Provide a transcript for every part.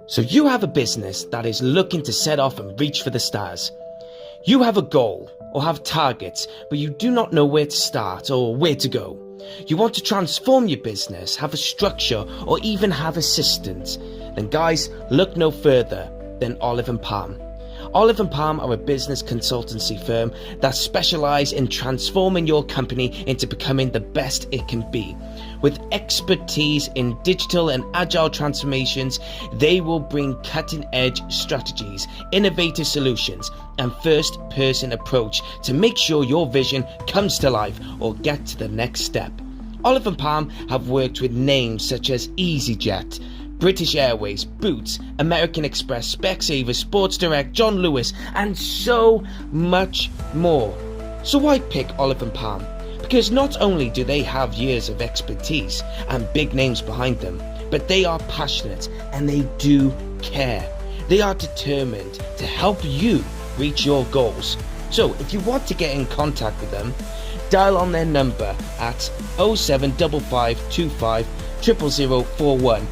So you have a business that is looking to set off and reach for the stars. You have a goal or have targets, but you do not know where to start or where to go. You want to transform your business, have a structure, or even have assistants. Then guys, look no further than Olive and Palm. Olive and Palm are a business consultancy firm that specialise in transforming your company into becoming the best it can be. With expertise in digital and agile transformations, they will bring cutting-edge strategies, innovative solutions, and first-person approach to make sure your vision comes to life or get to the next step. Olive and Palm have worked with names such as EasyJet, British Airways, Boots, American Express, Specsavers, Sports Direct, John Lewis, and so much more. So why pick Olive and Palm? Because not only do they have years of expertise and big names behind them, but they are passionate and they do care. They are determined to help you reach your goals. So if you want to get in contact with them, dial on their number at 07555 00041.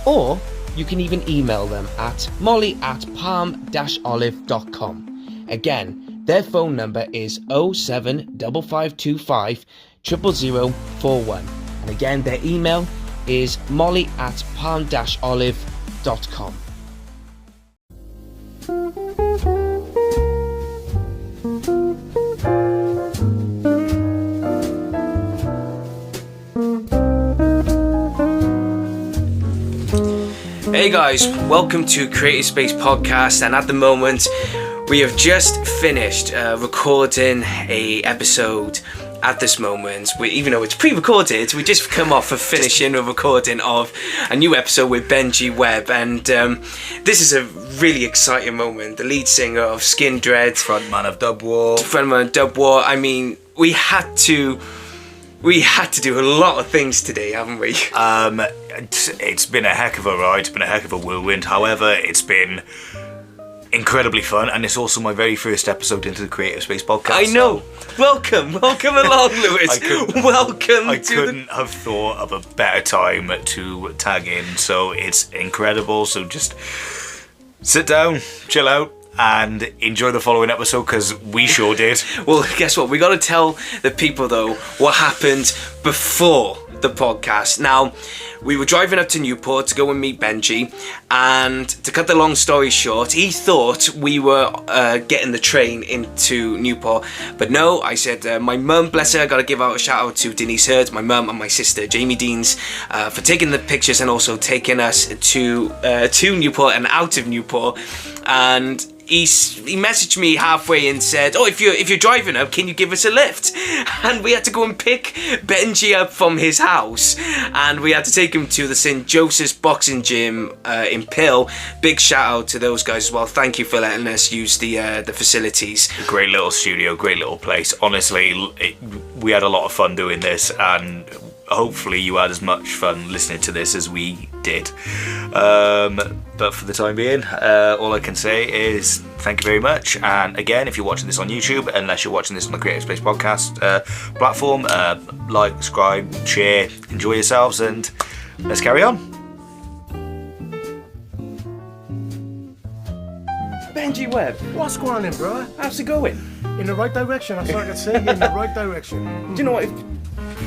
Or you can even email them at molly@palm-olive.com. Again, their phone number is 07555 00041. And again, their email is molly@palm-olive.com. Hey guys, welcome to Creative Space Podcast, and at the moment we have just finished recording a episode. At this moment, even though it's pre-recorded, we just come off of finishing a recording of a new episode with Benji Webbe, and this is a really exciting moment. The lead singer of Skindred, frontman of Dub War. I mean, we had to do a lot of things today, haven't we? It's been a heck of a ride. It's been a heck of a whirlwind. However, it's been incredibly fun, and it's also my very first episode into the Creative Space Podcast. I know. Welcome along, Lewis. I couldn't have thought of a better time to tag in. So it's incredible. So just sit down, chill out, and enjoy the following episode, because we sure did. Well, guess what? We got to tell the people, though, what happened before the podcast. Now, we were driving up to Newport to go and meet Benji, and to cut the long story short, he thought we were getting the train into Newport, but no. I said, my mum, bless her, I got to give out a shout out to Denise, my mum, and my sister Jaimee Deans, for taking the pictures and also taking us to Newport and out of Newport. And he messaged me halfway and said, "Oh, if you're driving up, can you give us a lift?" And we had to go and pick Benji up from his house, and we had to take him to the St. Joseph's Boxing Gym in Pill. Big shout out to those guys as well. Thank you for letting us use the facilities. Great little studio, great little place. Honestly, we had a lot of fun doing this, and hopefully you had as much fun listening to this as we did. But for the time being, all I can say is thank you very much. And again, if you're watching this on YouTube, unless you're watching this on the Creative Space Podcast platform, like, subscribe, share, enjoy yourselves, and let's carry on. Benji Webbe, What's going on then, bro? how's it going? In the right direction, that's all I can say. In the right direction. Do you know what?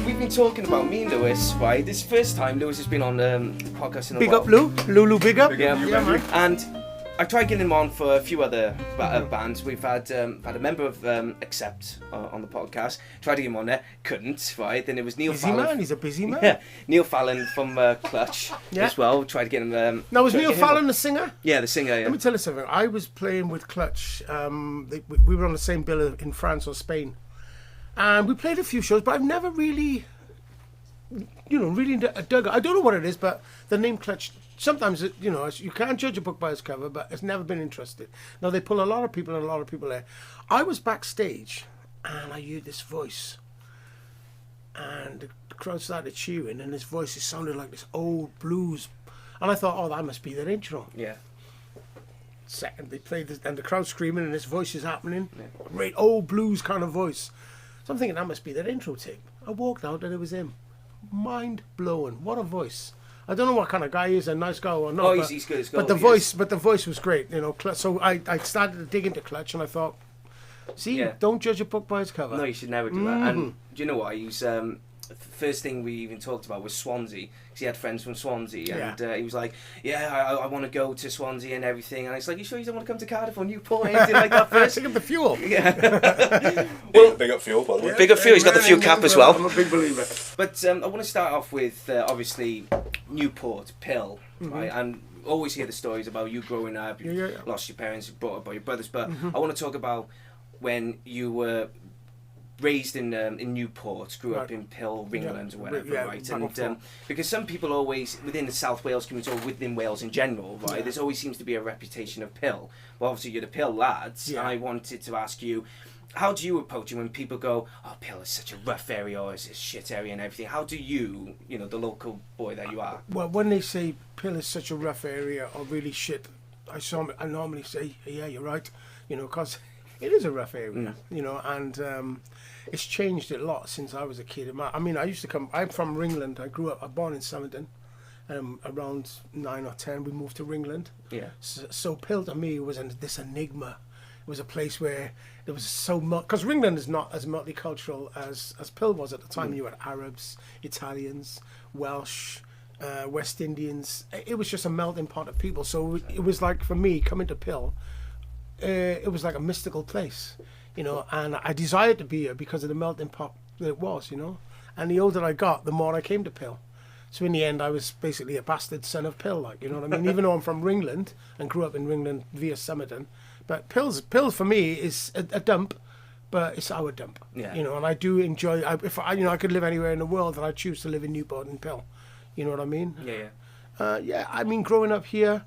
We've been talking about me and Lewis, right? This is the first time Lewis has been on the podcast in a Big while. up, Lulu, big up. Yeah, man. And I tried getting him on for a few other bands. We've had a member of Accept on the podcast. Tried to get him on there, couldn't. Right? Then it was Neil Busy Fallon. man, he's a busy man. Yeah, Neil Fallon from Clutch as well. Tried to get him. Now, was tried to Neil get him Fallon on. the singer? Yeah, the singer. Yeah. Let me tell you something. I was playing with Clutch. We were on the same bill in France or Spain, and we played a few shows. But I've never really, really dug it. I don't know what it is, but the name Clutch. Sometimes, you can't judge a book by its cover, but it's never been interested. Now, they pull a lot of people and a lot of people there. I was backstage, and I heard this voice. And the crowd started cheering, and this voice, it sounded like this old blues. And I thought, oh, that must be their intro. Yeah. Second, they played this, and the crowd screaming, and this voice is happening. Yeah. Great old blues kind of voice. So I'm thinking, that must be their intro tape. I walked out, and it was him. Mind blowing. What a voice. I don't know what kind of guy he is, a nice guy or not. Oh, but, he's good as but the gold, voice, but the voice was great, you know. So I started to dig into Clutch, and I thought, see, don't judge a book by its cover. No, you should never do that. And do you know what? He was first thing we even talked about was Swansea, because he had friends from Swansea, and he was like, I want to go to Swansea and everything, and I was like, you sure you don't want to come to Cardiff or Newport or anything like that first? Pick up the fuel. Yeah. Well, big up fuel, by the way. big up fuel. He's got the fuel cap as well. I'm a big believer. But I want to start off with obviously Newport, Pill, right? And always hear the stories about you growing up, you lost your parents, brought up by your brothers, but I want to talk about when you were raised in Newport, grew up in Pill, Ringland, or whatever, right? And because some people always, within the South Wales community, or within Wales in general, right, there's always seems to be a reputation of Pill. Well, obviously you're the Pill lads, and I wanted to ask you, how do you approach it when people go, oh, Pill is such a rough area, or it's a shit area and everything? How do you, the local boy that you are? Well, when they say Pill is such a rough area or really shit, I normally say, yeah, you're right, because it is a rough area, and it's changed a lot since I was a kid. I mean, I'm from Ringland. I grew up, I'm born in Somerton. Around 9 or 10, we moved to Ringland. Yeah. So Pill to me was this enigma. It was a place where there was so much, because Ringland is not as multicultural as Pill was at the time. You had Arabs, Italians, Welsh, West Indians. It was just a melting pot of people. So it was like, for me, coming to Pill, it was like a mystical place, and I desired to be here because of the melting pot that it was, and the older I got, the more I came to Pill. So in the end, I was basically a bastard son of Pill, like, you know what I mean? Even though I'm from Ringland and grew up in Ringland via Somerton, but Pill for me is a dump, but it's our dump, and I do enjoy. If I could live anywhere in the world, then I choose to live in Newport and Pill. You know what I mean? Yeah. I mean, growing up here,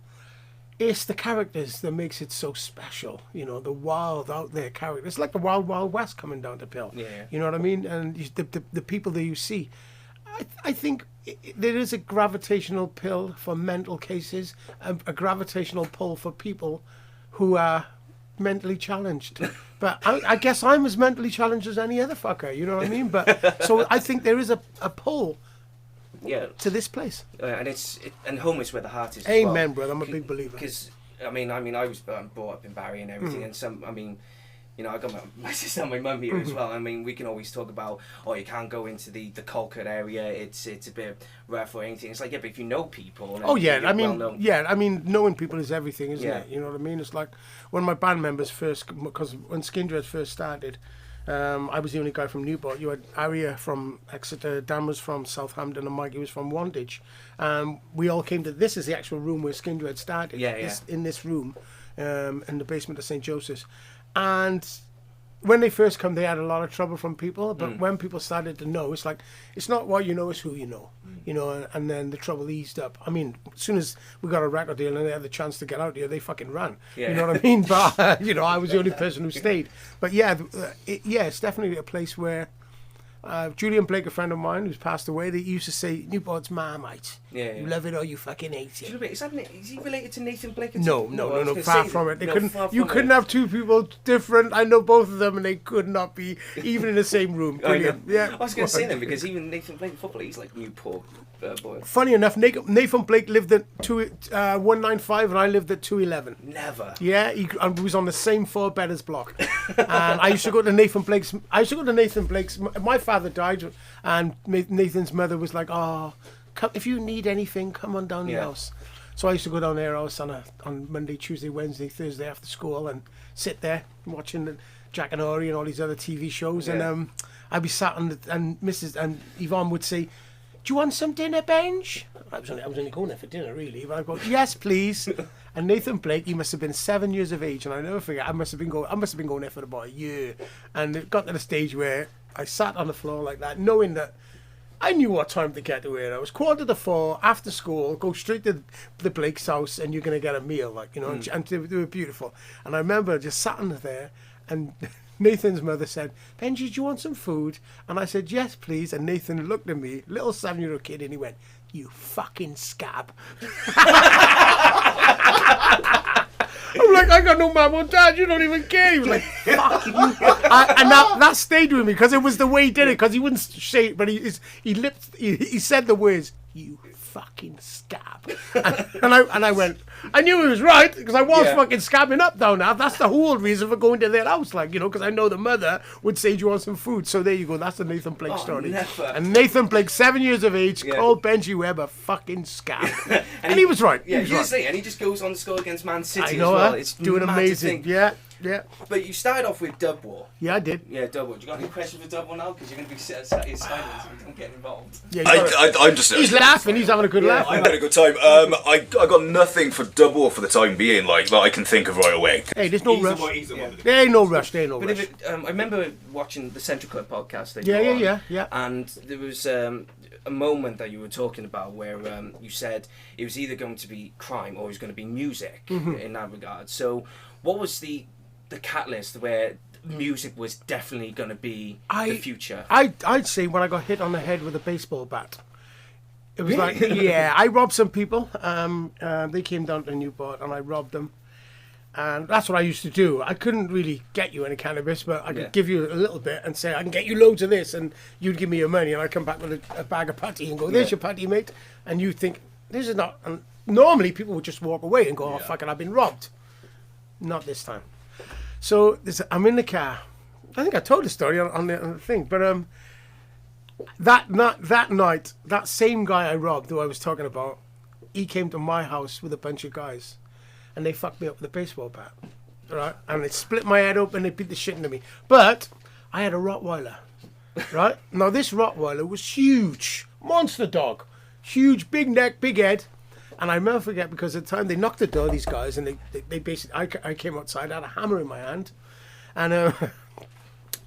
it's the characters that makes it so special. The wild out there characters. It's like the wild, wild west coming down to Pill. Yeah. You know what I mean? And the people that you see, I think there is a gravitational pull for mental cases, a gravitational pull for people who are mentally challenged. But I guess I'm as mentally challenged as any other fucker. You know what I mean? But so I think there is a pull. To this place, and home is where the heart is. Amen, well. Brother. I'm a big believer. Because I was brought up in Barry and everything, and I got my sister and my mum here as well. I mean, we can always talk about, you can't go into the Colquitt area. It's a bit rough or anything. It's like, but if you know people. Knowing people is everything, isn't it? You know what I mean? It's like when my band members because when Skindred first started. I was the only guy from Newport. You had Aria from Exeter, Dan was from Southampton, and Mikey was from Wantage. We all came to, this is the actual room where Skindred started. In this room, in the basement of St. Joseph's. And when they first come, they had a lot of trouble from people, but when people started to know, it's like, it's not what you know, it's who you know. And then the trouble eased up. I mean, as soon as we got a record deal and they had the chance to get out here, they fucking ran. You know what I mean? But, I was the only person who stayed. But it's definitely a place where Julian Blake, a friend of mine who's passed away, they used to say, Newport's Marmite. You love it or you fucking hate it. Is he related to Nathan Blake? No, far from it. You couldn't have two people different. I know both of them and they could not be even in the same room. Brilliant. I was going to say that because even Nathan Blake, footballer, he's like Newport boy. Funny enough, Nathan Blake lived at 195 and I lived at 211. Never. Yeah, he was on the same 4-bedders block. And I used to go to Nathan Blake's. My father died, and Nathan's mother was like, "Oh, if you need anything, come on down the house." So I used to go down their house on Monday, Tuesday, Wednesday, Thursday after school, and sit there watching the Jack and Ori and all these other TV shows. And I'd be sat and Mrs. and Yvonne would say, "Do you want some dinner, Benj?" I was only going there for dinner, really. But I go, "Yes, please." And Nathan Blake, he must have been 7 years of age, and I never forget. I must have been going there for about a year, and it got to the stage where I sat on the floor like that, knowing that I knew what time to get to here. I was 3:45 after school, go straight to the Blake's house, and you're gonna get a meal, and they were beautiful. And I remember just sitting there, and Nathan's mother said, "Benji, do you want some food?" And I said, "Yes, please." And Nathan looked at me, little 7-year-old kid, and he went, "You fucking scab." I'm like, "I got no mum or dad, you don't even care." He was like, "Fuck you." And that stayed with me because it was the way he did it, because he wouldn't say it, but he said the words, "You fucking scab. and I went, I knew he was right, because I was fucking scabbing up down there. That's the whole reason for going to their house, like, you know, because I know the mother would say, do you want some food? So there you go, that's the Nathan Blake story. Never. And Nathan Blake, 7 years of age, called Benji Webbe a fucking scab. and he was right. Yeah, he was right. and he just goes on to score against Man City I know, as well. huh? It's doing mad to amazing. think. Yeah, yeah. But you started off with Dub War. Yeah, I did. Yeah, Dub War. Do you got any questions for Dub War now? Because you're going to be sat in silence if you don't get involved. Yeah, I'm just. he's laughing. He's having a good laugh. I'm having a good time. I got nothing for Dub War for the time being, like that I can think of right away. Hey, there's no rush. Yeah. There ain't no rush. There ain't no But rush. I remember watching the Central Club podcast that you were on, Yeah. and there was a moment that you were talking about where you said it was either going to be crime or it was going to be music in that regard. So what was the catalyst where music was definitely going to be the future? I'd say when I got hit on the head with a baseball bat. It was like, I robbed some people. They came down to Newport and I robbed them. And that's what I used to do. I couldn't really get you any cannabis, but I could give you a little bit and say, I can get you loads of this, and you'd give me your money, and I'd come back with a bag of putty and go, there's your putty, mate. And you think, this is not... And normally, people would just walk away and go, oh, fuck it, I've been robbed. Not this time. So I'm in the car. I think I told the story on the thing, but that night, that same guy I robbed, who I was talking about, he came to my house with a bunch of guys. And they fucked me up with a baseball bat, right? And they split my head open, they beat the shit into me. But I had a Rottweiler, right? Now this Rottweiler was huge, monster dog, huge, big neck, big head. And I never forget, because at the time they knocked the door, these guys, and they basically, I came outside, I had a hammer in my hand, and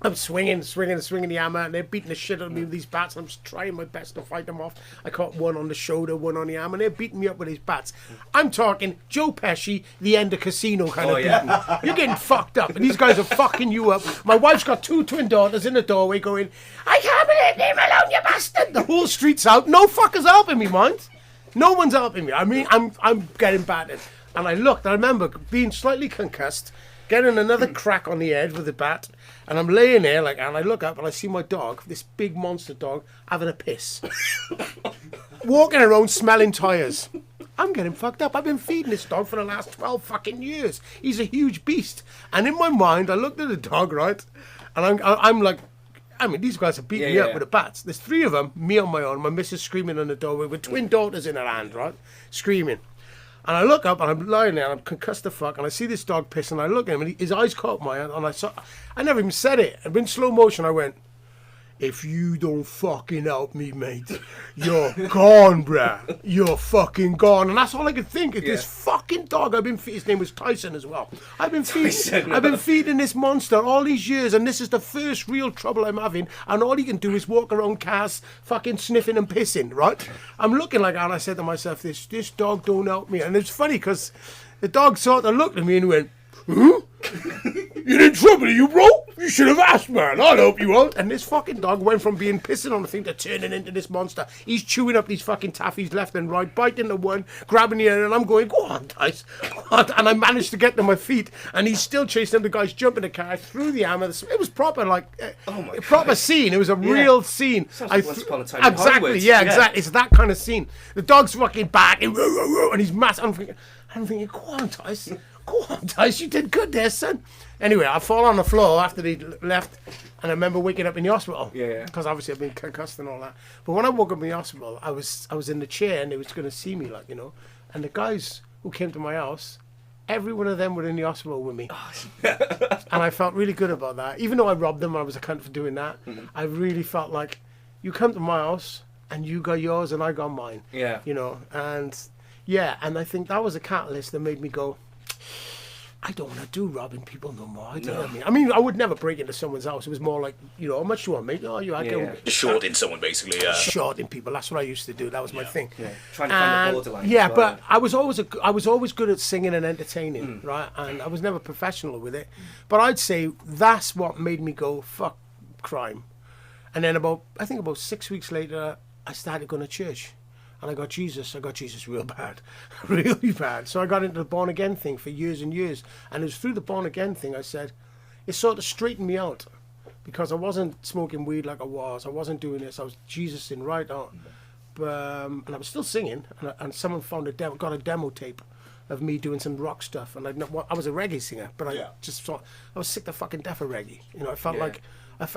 I'm swinging the hammer, and they're beating the shit out of me with these bats, and I'm just trying my best to fight them off. I caught one on the shoulder, one on the arm, and they're beating me up with these bats. I'm talking Joe Pesci, the end of Casino kind of beating. You're getting fucked up, and these guys are fucking you up. My wife's got 2 twin daughters in the doorway going, I can't believe, leave me alone, you bastard! The whole street's out. No fuckers helping me, mind. No one's helping me. I mean, I'm getting battered. And I looked, I remember being slightly concussed, getting another crack on the head with the bat, and I'm laying there, and I look up and I see my dog, this big monster dog, having a piss. Walking around smelling tyres. I'm getting fucked up. I've been feeding this dog for the last 12 fucking years. He's a huge beast. And in my mind, I looked at the dog, right? And I'm like, I mean, these guys are beating me up with the bats. There's 3 of them, me on my own, my missus screaming on the doorway with twin daughters in her hand, right? Screaming. And I look up and I'm lying there and I'm concussed the fuck, and I see this dog piss, and I look at him and his eyes caught my hand, and I never even said it. And in slow motion I went, if you don't fucking help me, mate, you're gone, bruh. You're fucking gone. And that's all I could think. It's this fucking dog. His name was Tyson as well. I've been feeding this monster all these years, and this is the first real trouble I'm having, and all he can do is walk around cars fucking sniffing and pissing, right? I'm looking like that, and I said to myself, this dog don't help me. And it's funny, because the dog sort of looked at me and went, huh? You're in trouble, you bro? You should have asked, man. I'll help you out. And this fucking dog went from being pissing on the thing to turning into this monster. He's chewing up these fucking taffies left and right, biting the one, grabbing the other, and I'm going, go on, Dice. Go on. And I managed to get to my feet, and he's still chasing the guys, jumping the car, threw the hammer. It was proper, proper scene. It was a real scene. Sounds like Once Upon a Time in exactly, Hollywood. Exactly. It's that kind of scene. The dog's fucking back, and he's massive. I'm thinking, go on, Dice. Go on, Dice, you did good there, son. Anyway, I fall on the floor after they left, and I remember waking up in the hospital. Because obviously I've been concussed and all that. But when I woke up in the hospital, I was in the chair, and they was going to see me, And the guys who came to my house, every one of them were in the hospital with me. And I felt really good about that. Even though I robbed them, I was a cunt for doing that. I really felt like, you come to my house, and you got yours, and I got mine. Yeah. And I think that was a catalyst that made me go, I don't want to do robbing people no more. I mean, I would never break into someone's house. It was more like, how much do you want, mate? Oh, Shorting someone, basically. Shorting people. That's what I used to do. That was my thing. Yeah. Trying to find the borderline. Yeah, but I was always good at singing and entertaining, right? And I was never professional with it. But I'd say that's what made me go, fuck crime. And then about 6 weeks later, I started going to church. And I got Jesus real bad, really bad. So I got into the born again thing for years and years. And it was through the born again thing, I said, it sort of straightened me out, because I wasn't smoking weed like I wasn't doing this. I was Jesus in right on. and I was still singing, and someone found got a demo tape of me doing some rock stuff, and I was a reggae singer, but I just thought I was sick to fucking death of reggae. You know, I felt like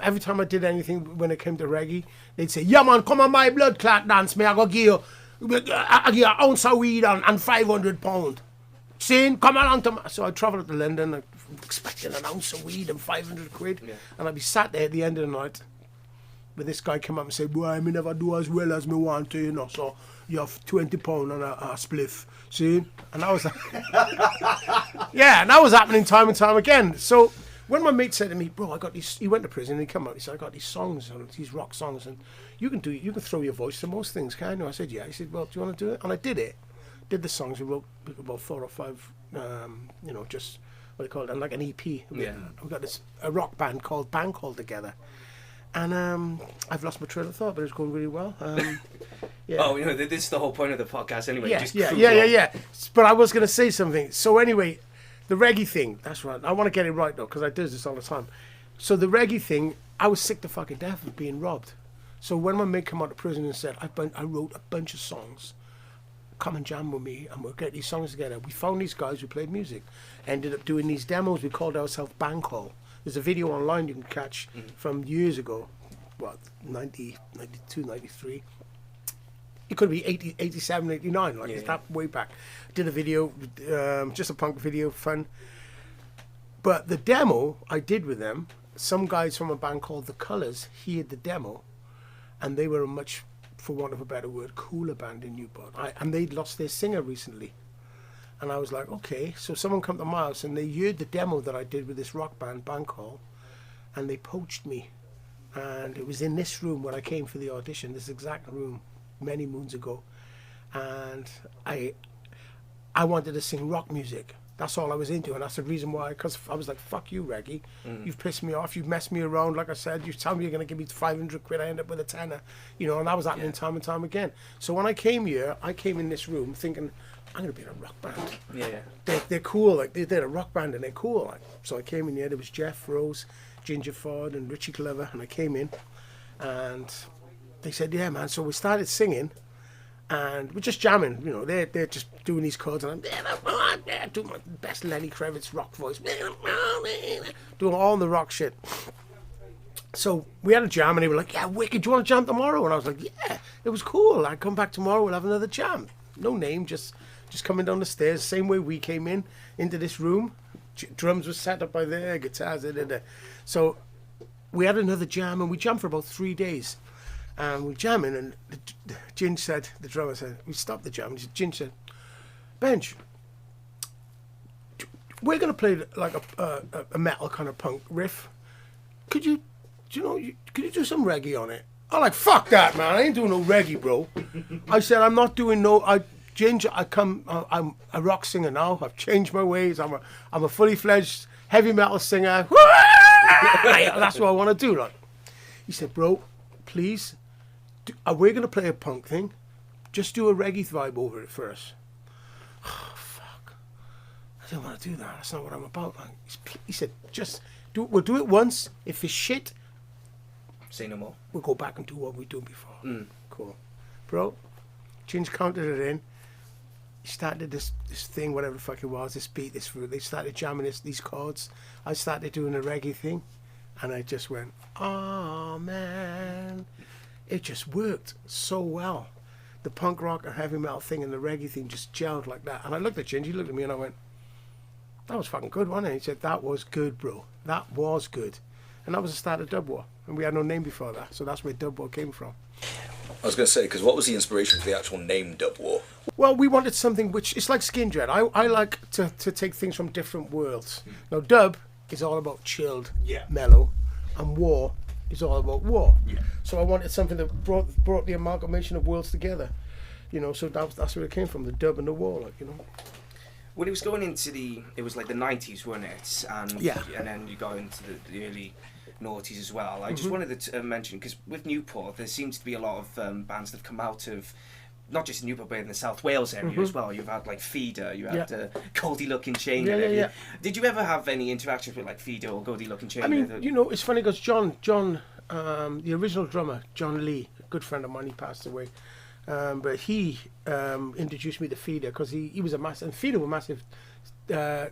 every time I did anything when it came to reggae, they'd say, "Yeah, man, come on my blood clot dance, me I go give you an ounce of weed and £500. Saying, come along to so I travelled to London, expecting an ounce of weed and 500 quid, and I'd be sat there at the end of the night. But this guy came up and said, "Boy, me never do as well as me want to, you know. So you have £20 and a spliff, see?" And I was like, yeah, and that was happening time and time again. So when my mate said to me, "Bro, I got these," he went to prison and he came out. He said, "I got these songs, these rock songs, and you can throw your voice to most things, can't you?" I said, "Yeah." He said, "Well, do you want to do it?" And I did it. Did the songs. We wrote about 4 or 5, you know, just what they call it, and like an EP. We got a rock band called Bankhall together. And I've lost my train of thought, but it's going really well. Oh, you know, this is the whole point of the podcast anyway. Yeah. But I was going to say something. So anyway, the reggae thing, that's right. I want to get it right, though, because I do this all the time. So the reggae thing, I was sick to fucking death of being robbed. So when my mate came out of prison and said, I wrote a bunch of songs, come and jam with me, and we'll get these songs together. We found these guys who played music, ended up doing these demos. We called ourselves Bankhall. There's a video online you can catch from years ago, what, 90, 92, 93. It could be 80, 87, 89, like it's that way back. Did a video, just a punk video, fun. But the demo I did with them, some guys from a band called The Colours heard the demo, and they were a much, for want of a better word, cooler band in Newport. And they'd lost their singer recently. And I was like, okay. So someone come to my house and they heard the demo that I did with this rock band, Bankhall, and they poached me. And it was in this room when I came for the audition, this exact room, many moons ago. And I wanted to sing rock music. That's all I was into, and that's the reason why, because I was like, fuck you, reggae. You've pissed me off, you've messed me around, like I said, you tell me you're going to give me 500 quid, I end up with a tenner. You know, and that was happening time and time again. So when I came here, I came in this room thinking, I'm going to be in a rock band. Yeah. They're cool, like, they're a rock band and they're cool. Like. So I came in here, there was Jeff, Rose, Ginger Ford and Richie Clever, and I came in, and they said, yeah, man. So we started singing, and we're just jamming, you know, they're just doing these chords, and I'm doing my best Lenny Kravitz rock voice, doing all the rock shit. So we had a jam, and they were like, yeah, wicked, do you want to jam tomorrow? And I was like, yeah, it was cool. I come back tomorrow, we'll have another jam. No name, just coming down the stairs, same way we came into this room. Drums were set up by there, guitars, So we had another jam, and we jammed for about 3 days. And we're jamming, and Ginge said, the drummer said, we stopped the jam, and Ginge said, Benj, we're going to play like a metal kind of punk riff. Could you do some reggae on it? I'm like, fuck that, man, I ain't doing no reggae, bro. I said, I'm not doing Ginge, I'm a rock singer now, I've changed my ways, I'm a fully fledged heavy metal singer. That's what I want to do, like. He said, bro, please, we're going to play a punk thing. Just do a reggae vibe over it first. Oh, fuck. I don't want to do that. That's not what I'm about. Like, he said, we'll do it once. If it's shit, say no more. We'll go back and do what we done before. Cool. Bro, Ginge counted it in. He started this thing, whatever the fuck it was, this beat, this fruit. They started jamming these chords. I started doing a reggae thing. And I just went, oh, man. It just worked so well. The punk rock and heavy metal thing and the reggae thing just gelled like that. And I looked at Ginge, he looked at me and I went, that was fucking good, wasn't it? He said, that was good, bro. That was good. And that was the start of Dub War. And we had no name before that. So that's where Dub War came from. I was going to say, because what was the inspiration for the actual name Dub War? Well, we wanted something which, it's like Skindred. I like to take things from different worlds. Now, dub is all about chilled, mellow, and war is all about war. So I wanted something that brought the amalgamation of worlds together, you know. So that's where it came from, the dub and the war, like, you know. When it was going into it was like the 90s, wasn't it? And then you got into the early noughties as well. I just wanted to mention, because with Newport, there seems to be a lot of bands that have come out of, not just in Newport, but in the South Wales area as well. You've had like Feeder, you had Goldie Looking Chain. Did you ever have any interactions with like Feeder or Goldie Looking Chain? I mean, you know, it's funny because John, the original drummer, John Lee, a good friend of mine, he passed away But he introduced me to Feeder because he was a massive, and Feeder were massive, I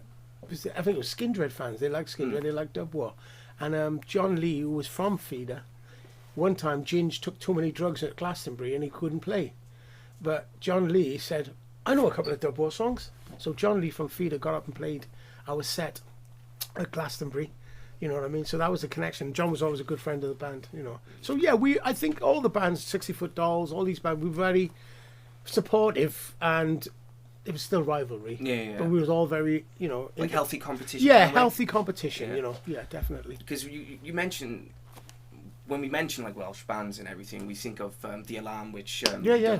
think it was Skindred fans. They liked Skindred, they liked Dub War. And John Lee, who was from Feeder, one time Ginge took too many drugs at Glastonbury and he couldn't play. But John Lee said, I know a couple of Dub War songs. So John Lee from Feeder got up and played our set at Glastonbury. You know what I mean? So that was a connection. John was always a good friend of the band, you know. So yeah, I think all the bands, 60 Foot Dolls, all these bands, we were very supportive, and it was still rivalry. Yeah. But we was all very, you know... Like healthy competition. Yeah, healthy competition, you know. Yeah, definitely. Because you mentioned... When we mention like Welsh bands and everything, we think of The Alarm, which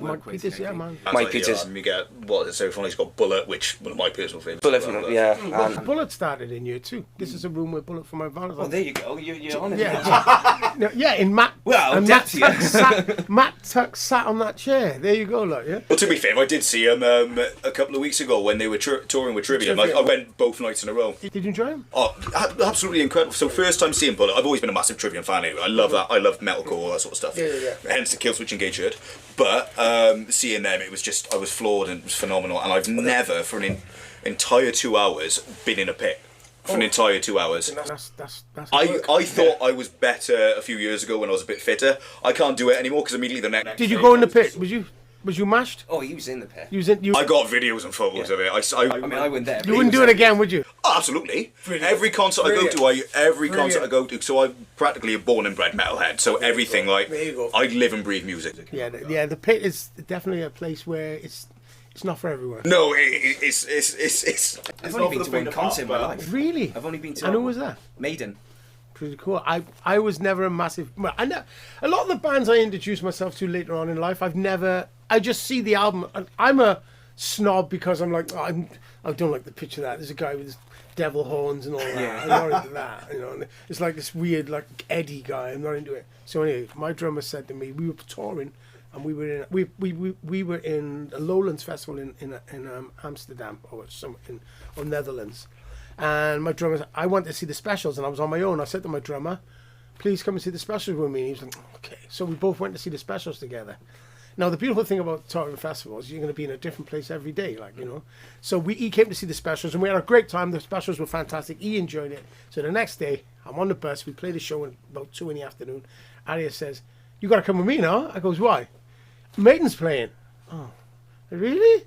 Mike Peters, yeah, man. Mike Peters. You get what is so funny. He's got Bullet, which one of my personal favourites. Bullet, yeah. Well, Bullet started in year 2. This is a room where Bullet for my Valentine. Oh, there you go. You're on it. Yeah, no, yeah. In Matt. Well, and Matt Tuck sat on that chair. There you go, like, yeah. Well, to be fair, I did see him a couple of weeks ago when they were touring with Trivium. I went both nights in a row. Did you enjoy him? Oh, absolutely incredible. So first time seeing Bullet, I've always been a massive Trivium fan anyway. I love that. I love metalcore, all that sort of stuff. Yeah. Hence the Killswitch Engage shirt. But seeing them, it was just, I was floored and it was phenomenal. And I've never, for an entire 2 hours, been in a pit. For an entire 2 hours. That's I thought I was better a few years ago when I was a bit fitter. I can't do it anymore because immediately the next. Did you go in the pit? Was you mashed? Oh, he was in the pit. I got videos and photos of it. I mean, I went there. You wouldn't do it again, would you? Oh, absolutely. Every concert I go to, so I'm practically a born and bred metalhead. So everything, like, There you go. I live and breathe music. Yeah, the pit is definitely a place where it's not for everyone. No, it's. I've only been to one concert in my life. Really? I've only been to. And who was that? Maiden. Pretty cool. I was never a massive. Well, a lot of the bands I introduced myself to later on in life, I just see the album. I'm a snob because I'm like, I don't like the picture of that. There's a guy with his devil horns and all that. Yeah. I'm not into that. You know, and it's like this weird, like Eddie guy. I'm not into it. So anyway, my drummer said to me, we were touring, and we were in a Lowlands festival in Amsterdam or Netherlands. And my drummer said, I wanted to see the Specials, and I was on my own. I said to my drummer, please come and see the Specials with me. And he was like, okay. So we both went to see the Specials together. Now, the beautiful thing about touring festivals, you're going to be in a different place every day, like, you know. So he came to see the Specials, and we had a great time. The Specials were fantastic. He enjoyed it. So the next day, I'm on the bus. We played a show at about 2 in the afternoon. Aria says, you got to come with me now. I goes, why? Maiden's playing. Oh, really?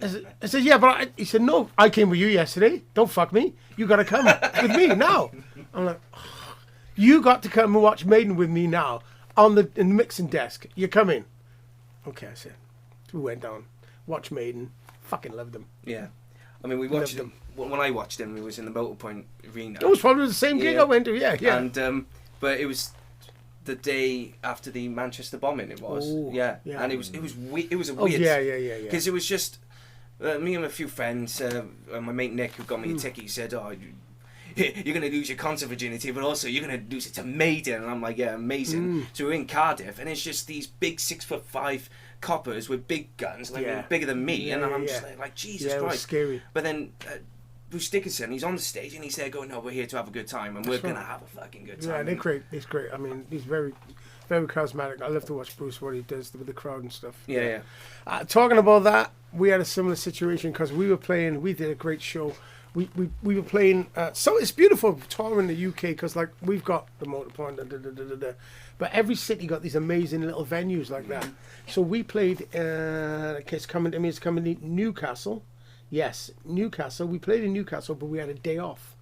I said, yeah, but he said, no, I came with you yesterday. Don't fuck me. You got to come with me now. I'm like, oh, you got to come and watch Maiden with me now in the mixing desk. You're coming. Okay, I said. We went down, watched Maiden, fucking loved them. Yeah. I mean, we watched them. When I watched them, it was in the Motorpoint Arena. It was probably the same gig I went to, yeah. And, but it was the day after the Manchester bombing, it was. Oh, yeah. And it was a weird... Yeah. Because it was just... me and a few friends, my mate Nick, who got me a ticket, he said, oh, you're going to lose your concert virginity, but also you're going to lose it to Maiden. And I'm like, yeah, amazing. So we're in Cardiff, and it's just these big 6'5" coppers with big guns, like bigger than me. And I'm just like, Jesus Christ. It was scary. But then Bruce Dickinson, he's on the stage, and he's there going, no, we're here to have a good time, and we're going to have a fucking good time. Yeah, they're great. It's great. I mean, he's very, very charismatic. I love to watch Bruce, what he does with the crowd and stuff. Yeah. Talking about that, we had a similar situation because we did a great show. We were playing, so it's beautiful touring in the UK because, like, we've got the Motorpoint, but every city got these amazing little venues like that. So we played, it's coming to Newcastle. Yes, Newcastle. We played in Newcastle, but we had a day off.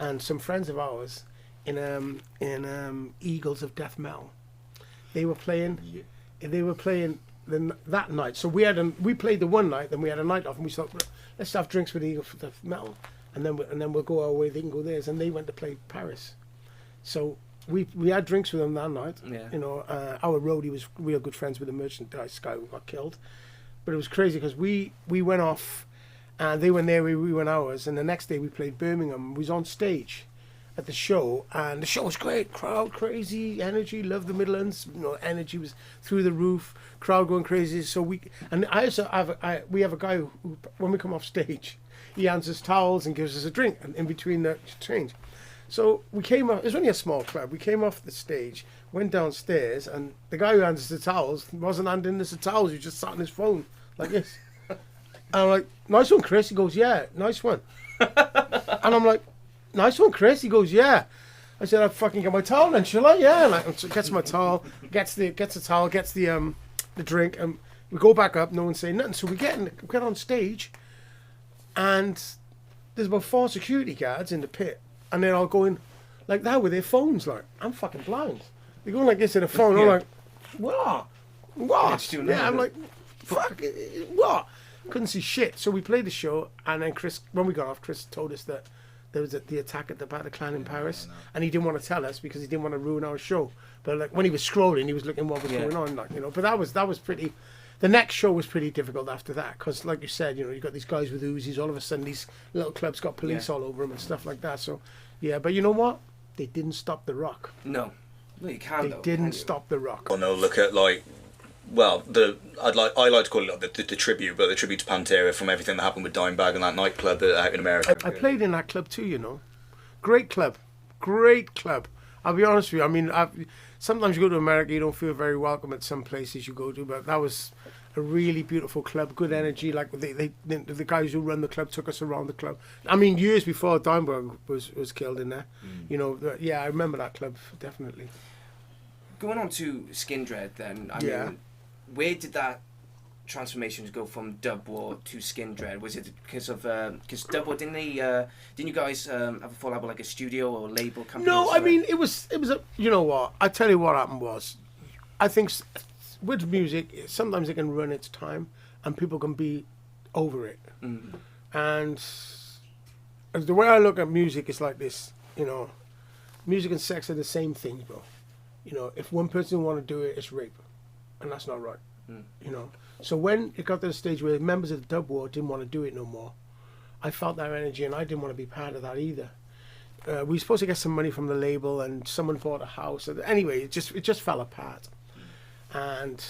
And some friends of ours in Eagles of Death Metal, they were playing that night. So we played the one night, then we had a night off, and we thought, let's have drinks with Eagles of Death Metal, and then we'll go our way. They can go theirs, and they went to play Paris. So we had drinks with them that night. Yeah. You know, our roadie was real good friends with the merchandise guy who got killed, but it was crazy because we went off, and they went there, we went ours, and the next day we played Birmingham. We was on stage at the show, and the show was great. Crowd crazy, energy, loved the Midlands. You know, energy was through the roof. Crowd going crazy. So we have a guy who, when we come off stage, he hands us towels and gives us a drink in between the change. So we came off, it was only a small club, we came off the stage, went downstairs, and the guy who handed us the towels wasn't handing us the towels, he just sat on his phone, like this. And I'm like, nice one, Chris. He goes, yeah, nice one. And I'm like, nice one, Chris. He goes, yeah. I said, I'd fucking get my towel then, shall I? Yeah. And so gets my towel, gets the towel, gets the drink, and we go back up, no one's saying nothing. So we get on stage, and there's about 4 security guards in the pit, and they're all going like that with their phones, like, I'm fucking blind. They're going like this in a phone. I'm like, what? Yeah, I'm like, fuck, what? Couldn't see shit. So we played the show, and then Chris, when we got off, Chris told us that there was the attack at the Bataclan in Paris, and he didn't want to tell us because he didn't want to ruin our show. But like when he was scrolling, he was looking what was going on, like, you know. But that was pretty. The next show was pretty difficult after that because, like you said, you know, you got these guys with Uzis. All of a sudden, these little clubs got police all over them and stuff like that. So, yeah. But you know what? They didn't stop the rock. No, you can't. They didn't stop the rock. Well, no, look at like. Well, I like to call it like the tribute, but the tribute to Pantera from everything that happened with Dimebag and that nightclub out in America. I played in that club too, you know. Great club. I'll be honest with you. I mean, sometimes you go to America, you don't feel very welcome at some places you go to, but that was a really beautiful club, good energy. Like the guys who run the club took us around the club. I mean, years before Dimebag was killed in there. You know, yeah, I remember that club definitely. Going on to Skindred, then. I mean, where did that transformation go from Dub War to Skindred? Was it because of Dub War didn't you guys have a fallout with like a studio or label company? No, I mean it was a, you know what, I tell you what happened was, I think with music sometimes it can run its time and people can be over it. And the way I look at music is like this, you know, music and sex are the same things, bro. You know, if one person want to do it, it's rape, and that's not right. You know, so when it got to the stage where members of the Dub War didn't want to do it no more, I felt that energy, and I didn't want to be part of that either. We were supposed to get some money from the label, and someone bought a house. Anyway, it just fell apart. And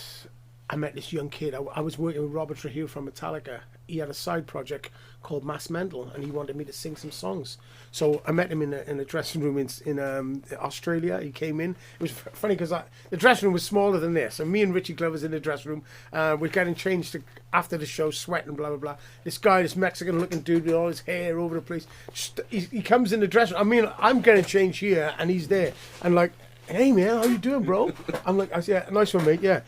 I met this young kid. I was working with Robert Trujillo from Metallica. He had a side project called Mass Mental, and he wanted me to sing some songs. So I met him in a dressing room in Australia. He came in. It was funny because the dressing room was smaller than this. And me and Richie Glover's in the dressing room. We're getting changed after the show, sweating, blah, blah, blah. This guy, this Mexican-looking dude with all his hair over the place, he comes in the dressing room. I mean, I'm getting changed here, and he's there. And like, hey, man, how you doing, bro? I'm like, I said, yeah, nice one, mate, yeah.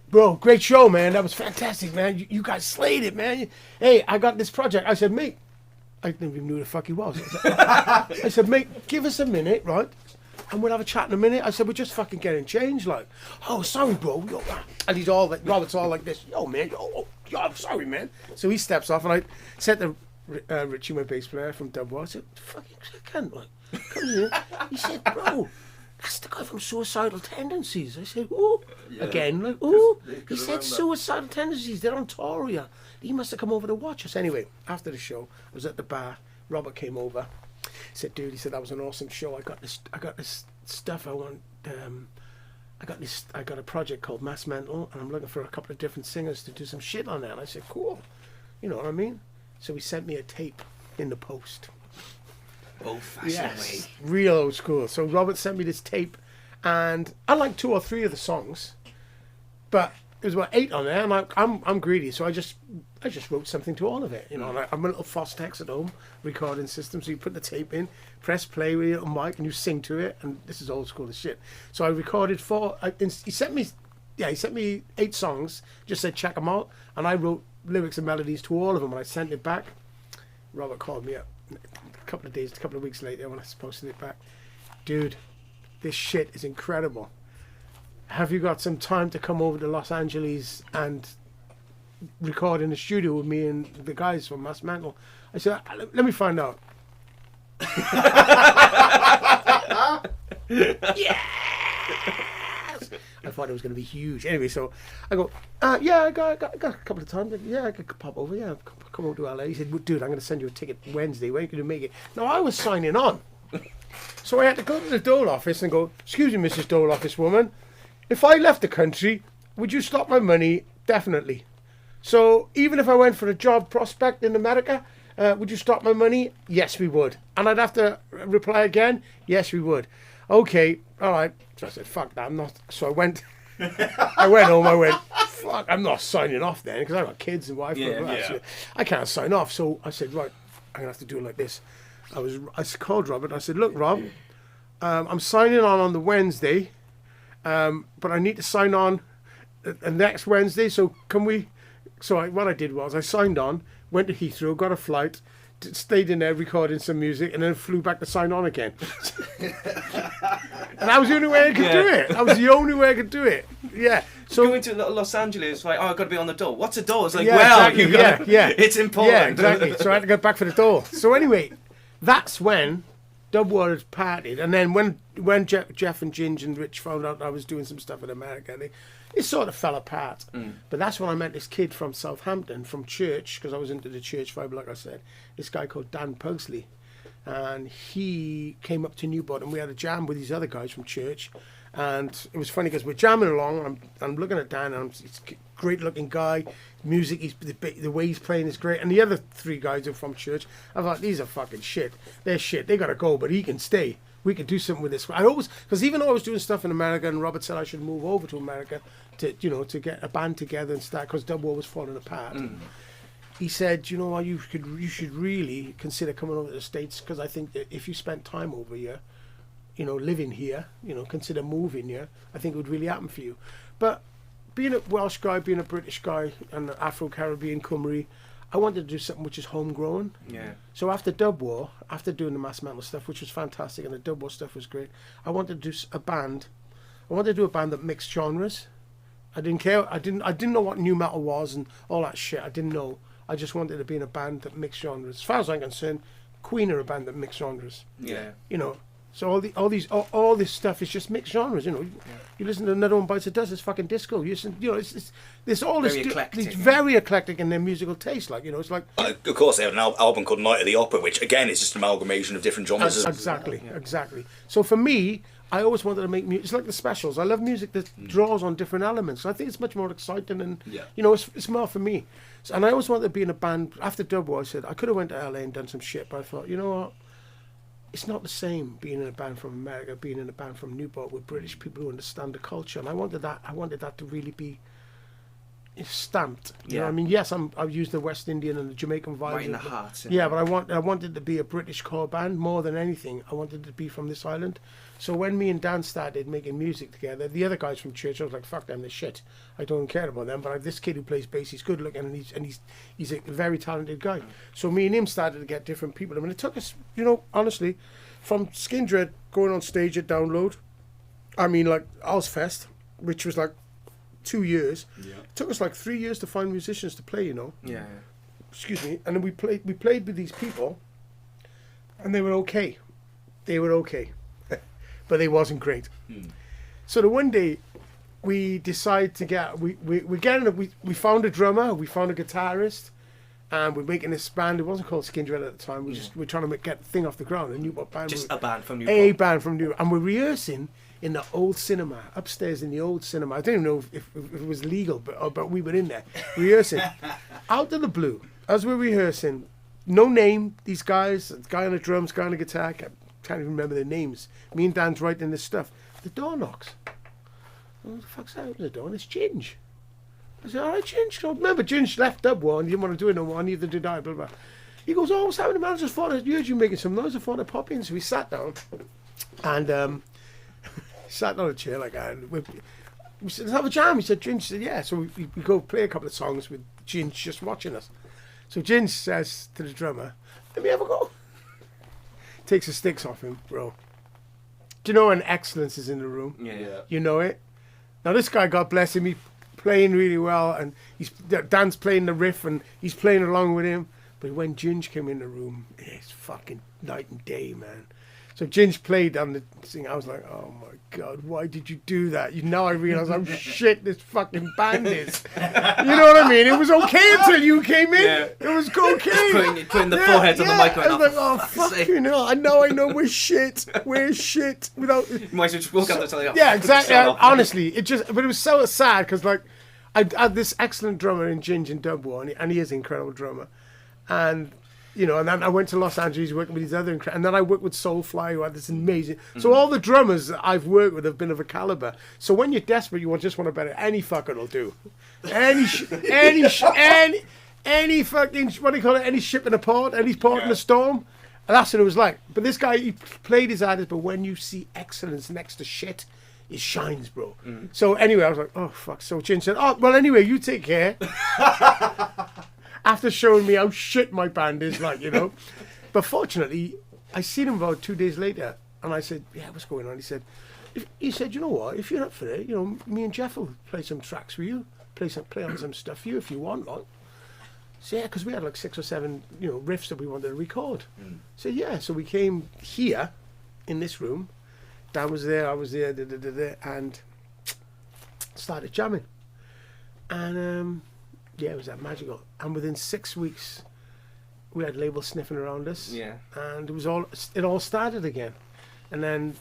Bro, great show, man. That was fantastic, man. You guys slayed it, man. Hey, I got this project. I said, mate, I didn't even know who the fuck he was. I said, mate, give us a minute, right? And we'll have a chat in a minute. I said, we're just fucking getting changed. Like, oh, sorry, bro. And he's all like, Robert's all like this. Yo, man. Yo, I'm sorry, man. So he steps off, and I said to Richie, my bass player from Dub War, I said, fucking cunt, like, come here. He said, bro, that's the guy from Suicidal Tendencies. I said, oh, again, like, oh. He said Suicidal Tendencies, they're on tour here. He must have come over to watch us. Anyway, after the show, I was at the bar. Robert came over. He said, dude, he said, that was an awesome show. I got this stuff I want. I got a project called Mass Mental, and I'm looking for a couple of different singers to do some shit on that. And I said, cool. You know what I mean? So he sent me a tape in the post. Old-fashioned way. Real old school. So Robert sent me this tape, and I liked 2 or 3 of the songs, but there was about 8 on there, and I'm greedy, so I just wrote something to all of it. You know, and I'm a little Fostex at home recording system, so you put the tape in, press play with your little mic, and you sing to it, and this is old school as shit. So I recorded 4. He sent me 8 songs. Just said check them out, and I wrote lyrics and melodies to all of them, and I sent it back. Robert called me up a couple of weeks later when I posted it back. Dude, this shit is incredible. Have you got some time to come over to Los Angeles and record in the studio with me and the guys from Mass Mental? I said, let me find out. Yes! I thought it was going to be huge. Anyway, so I go, yeah, I got a couple of times. Yeah, I could pop over. Yeah, come over to LA. He said, well, dude, I'm going to send you a ticket Wednesday. When can you make it? Now, I was signing on. So I had to go to the dole office and go, excuse me, Mrs. Dole Office woman, if I left the country, would you stop my money? Definitely. So even if I went for a job prospect in America, would you stop my money? Yes, we would. And I'd have to reply again, yes, we would. Okay, all right. So I said, fuck that, I'm not. So I went home, I went, fuck, I'm not signing off then, because I've got kids and wife. So I can't sign off. So I said, right, I'm going to have to do it like this. I called Robert, I said, look, Rob, I'm signing on the Wednesday, but I need to sign on next Wednesday, so can we... So what I did was I signed on, went to Heathrow, got a flight, stayed in there recording some music, and then flew back to sign on again. And that was the only way I could do it. That was the only way I could do it. Yeah. So going to Los Angeles, like, oh, I've got to be on the door. What's a door? It's like, yeah, well, exactly, you got yeah. It's important. Yeah, exactly. So I had to go back for the door. So anyway, that's when Dub War had parted, and then when Jeff and Ginge and Rich found out I was doing some stuff in America, it sort of fell apart. But that's when I met this kid from Southampton, from church, because I was into the church vibe, like I said. This guy called Dan Pugsley, and he came up to Newport, and we had a jam with these other guys from church. And it was funny because we're jamming along, and I'm looking at Dan, and he's a great-looking guy. Music, the way he's playing is great. And the other three guys are from church. I thought, these are fucking shit. They're shit. They got to go, but he can stay. We could do something with this. I always, because even though I was doing stuff in America, and Robert said I should move over to America to get a band together and start, because Dub War was falling apart. He said, you know what, you should really consider coming over to the States, because I think that if you spent time over here, living here, consider moving here, I think it would really happen for you. But being a Welsh guy, being a British guy, and Afro-Caribbean Cymru, I wanted to do something which is homegrown. Yeah. So after Dub War, after doing the mass metal stuff, which was fantastic, and the Dub War stuff was great, I wanted to do a band. I wanted to do a band that mixed genres. I didn't care. I didn't know what new metal was and all that shit. I didn't know. I just wanted to be in a band that mixed genres. As far as I'm concerned, Queen are a band that mixed genres. Yeah. So all this stuff is just mixed genres. You listen to Another One Bites the Dust, it's fucking disco. You listen, it's all very this. eclectic. It's very eclectic in their musical taste. It's like Of course, they have an album called Night of the Opera, which again is just an amalgamation of different genres. Exactly. So for me, I always wanted to make music. It's like the Specials. I love music that draws on different elements. I think it's much more exciting, and it's more for me. And I always wanted to be in a band. After Dub War, I said I could have went to LA and done some shit, but I thought, you know what? It's not the same being in a band from America, being in a band from Newport with British people who understand the culture, and I wanted that to really be stamped. You know what I mean? Yes, I've used the West Indian and the Jamaican vibe. Right in the heart. Yeah, but I wanted to be a British core band more than anything. I wanted to be from this island. So when me and Dan started making music together, the other guys from church, I was like, fuck them, they're shit. I don't care about them. But I have this kid who plays bass, he's good looking, and he's a very talented guy. So me and him started to get different people. I mean, it took us, honestly, from Skindred going on stage at Download, I mean, like Ozfest, which was like 2 years. Yeah. It took us like 3 years to find musicians to play, Yeah. Excuse me. And then we played with these people, and they were okay. But they wasn't great. So the one day we decided to get we found a drummer, we found a guitarist, and we're making this band. It wasn't called Skindred at the time. We're trying to get the thing off the ground. A Newport band. Just a band from Newport. A band from Newport, and we're rehearsing in the old cinema upstairs in the old cinema. I don't even know if it was legal, but we were in there rehearsing. Out of the blue, as we're rehearsing, no name. These guys, guy on the drums, guy on the guitar. Can't even remember their names. Me and Dan's writing this stuff. The door knocks. What the fuck's out the door? And it's Ginge. I said, all right, Ginge. Remember, Ginge left Dub War and he didn't want to do it no more. Neither did I. Blah, blah. He goes, oh, what's happening, man? I just thought I heard you making some noise. I thought I'd pop in. So we sat down and sat on a chair like that. And we said, let's have a jam. He said, Ginge said, yeah. So we go play a couple of songs with Ginge just watching us. So Ginge says to the drummer, let me have a go. Takes the sticks off him, bro. Do you know when excellence is in the room? Yeah. You know it? Now this guy, God bless him, he's playing really well, and Dan's playing the riff, and he's playing along with him. But when Ginge came in the room, it's fucking night and day, man. So Ginge played on the thing. I was like, oh my God, why did you do that? Now I realise how shit this fucking band is. You know what I mean? It was okay until you came in. Yeah. It was okay. Putting the foreheads on the mic right now. I was like, oh, fuck you know. I know, we're shit. We're shit. Without... You might as well just walk out there telling you. Yeah, exactly. Honestly, but it was so sad because, like, I had this excellent drummer in Ginge and Dub War, and he is an incredible drummer. And You know, and then I went to Los Angeles working with these other, and then I worked with Soulfly, who had this amazing. So all the drummers that I've worked with have been of a caliber. So when you're desperate, you just want to better. Any fucker will do. Any fucking, what do you call it? Any ship in a port, any port in a storm. And that's what it was like. But this guy, he played his hardest. But when you see excellence next to shit, it shines, bro. So anyway, I was like, oh fuck. So Chin said, oh well, anyway, you take care. After showing me how shit my band is, like, you know. But fortunately, I seen him about 2 days later, and I said, yeah, what's going on? He said, you know what, if you're up for it, you know, me and Jeff will play some tracks for you, play on some stuff for you if you want, like. So yeah, because we had like 6 or 7, you know, riffs that we wanted to record. So yeah, so we came here, in this room, Dan was there, I was there, and started jamming. And, yeah, it was that magical. And within 6 weeks, we had labels sniffing around us. Yeah. And it all started again. And then,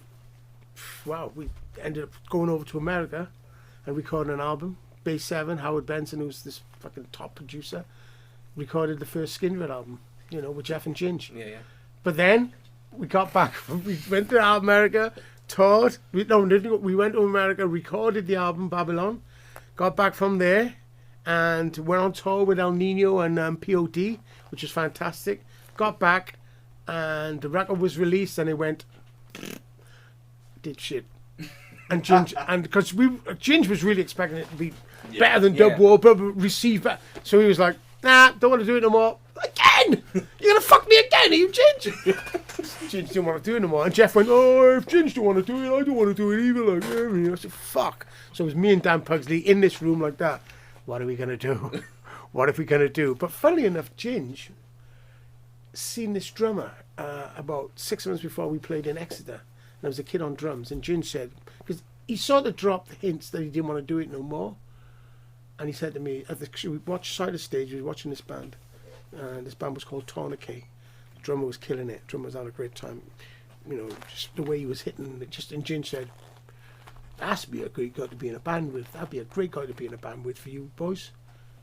wow, we ended up going over to America and recording an album. Base 7, Howard Benson, who's this fucking top producer, recorded the first Skindred album, you know, with Jeff and Ginge. Yeah. But then, we got back, we went to America, toured. We went to America, recorded the album, Babylon, got back from there, and went on tour with El Nino and POD, which was fantastic. Got back, and the record was released, and it went, did shit. And Ginge, and because Ginge was really expecting it to be better than Dub War, but received better. So he was like, nah, don't want to do it no more. Again? You're going to fuck me again, are you, Ginge? Ginge didn't want to do it no more. And Jeff went, oh, if Ginge don't want to do it, I don't want to do it either. Like, I said, fuck. So it was me and Dan Pugsley in this room like that. What are we going to do? What are we going to do? But funnily enough, Ginge seen this drummer about 6 months before we played in Exeter. And there was a kid on drums. And Ginge said, because he sort of dropped hints that he didn't want to do it no more. And he said to me, we watched side of stage, we were watching this band. And this band was called Tourniquet. The drummer was killing it. The drummer was having a great time. You know, just the way he was hitting. And Ginge said, that's be a great guy to be in a band with. That'd be a great guy to be in a band with for you boys.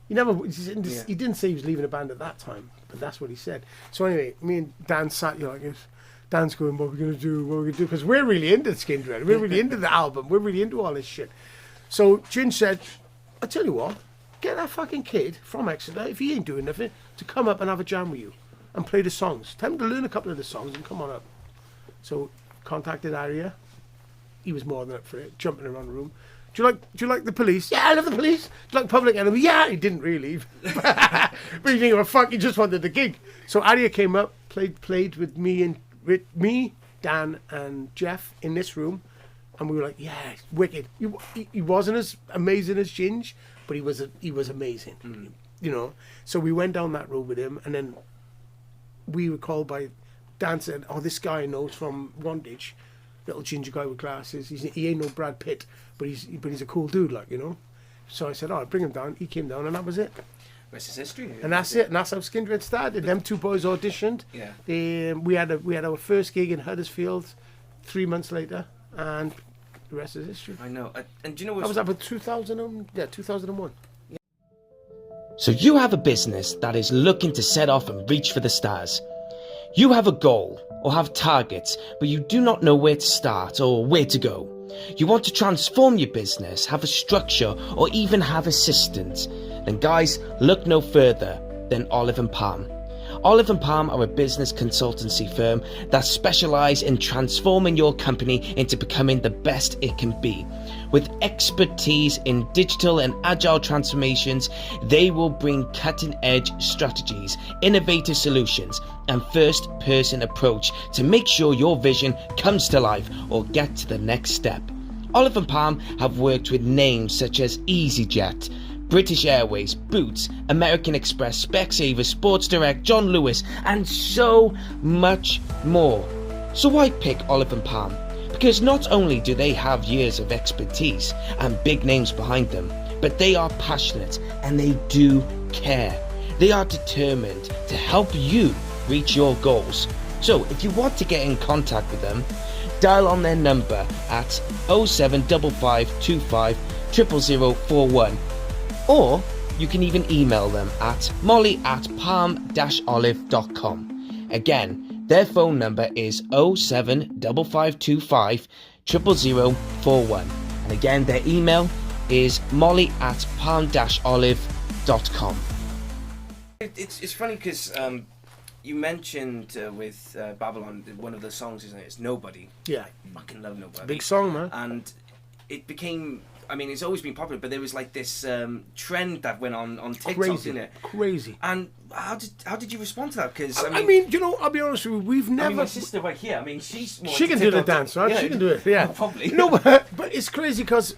He didn't say he was leaving a band at that time, but that's what he said. So anyway, me and Dan sat here like this. Dan's going, what are we going to do? Because we're really into Skindred. We're really into the album. We're really into all this shit. So Ginge said, I tell you what, get that fucking kid from Exeter, if he ain't doing nothing, to come up and have a jam with you and play the songs. Tell him to learn a couple of the songs and come on up. So contacted Aria. He was more than up for it, jumping around the room. Do you like the Police? Yeah, I love the Police. Do you like Public Enemy? Yeah, he didn't really. But he didn't give a fuck, he just wanted the gig. So Aria came up, played with me, Dan and Jeff in this room, and we were like, yeah, wicked. He wasn't as amazing as Ginge, but he was amazing. You know. So we went down that road with him, and then we were called by Dan said, oh, this guy I know from Wantage, little ginger guy with glasses. He ain't no Brad Pitt, but he's a cool dude, like, you know. So I said, all right, bring him down. He came down, and that was it. Rest is history. And that's it. And that's how Skindred started. Them two boys auditioned. Yeah. We had our first gig in Huddersfield 3 months later, and the rest is history. I know. And do you know what? That was about 2001. So you have a business that is looking to set off and reach for the stars. You have a goal or have targets, but you do not know where to start or where to go. You want to transform your business, have a structure, or even have assistants. Then guys, look no further than Olive & Palm. Olive & Palm are a business consultancy firm that specialise in transforming your company into becoming the best it can be. With expertise in digital and agile transformations, they will bring cutting-edge strategies, innovative solutions, and first-person approach to make sure your vision comes to life or get to the next step. Olive & Palm have worked with names such as EasyJet, British Airways, Boots, American Express, Specsavers, Sports Direct, John Lewis, and so much more. So why pick Olive & Palm? Because not only do they have years of expertise and big names behind them, but they are passionate and they do care. They are determined to help you reach your goals. So if you want to get in contact with them, dial on their number at 07555 00041. Or You can even email them at molly@palm-olive.com. Again, their phone number is 07555 00041. And again, their email is molly@palm-olive.com. It's funny because you mentioned with Babylon, one of the songs, isn't it? It's Nobody. Yeah. I fucking love Nobody. Big song, man. And it became, I mean, it's always been popular, but there was like this trend that went on TikTok, Crazy. didn't it? Crazy. And how did you respond to that? Because I mean, you know, I'll be honest with you, we've I never... mean, my sister right here, I mean, she's more She into can do the TikTok. dance, right? Yeah. She can do it, yeah. Probably. No, but it's crazy because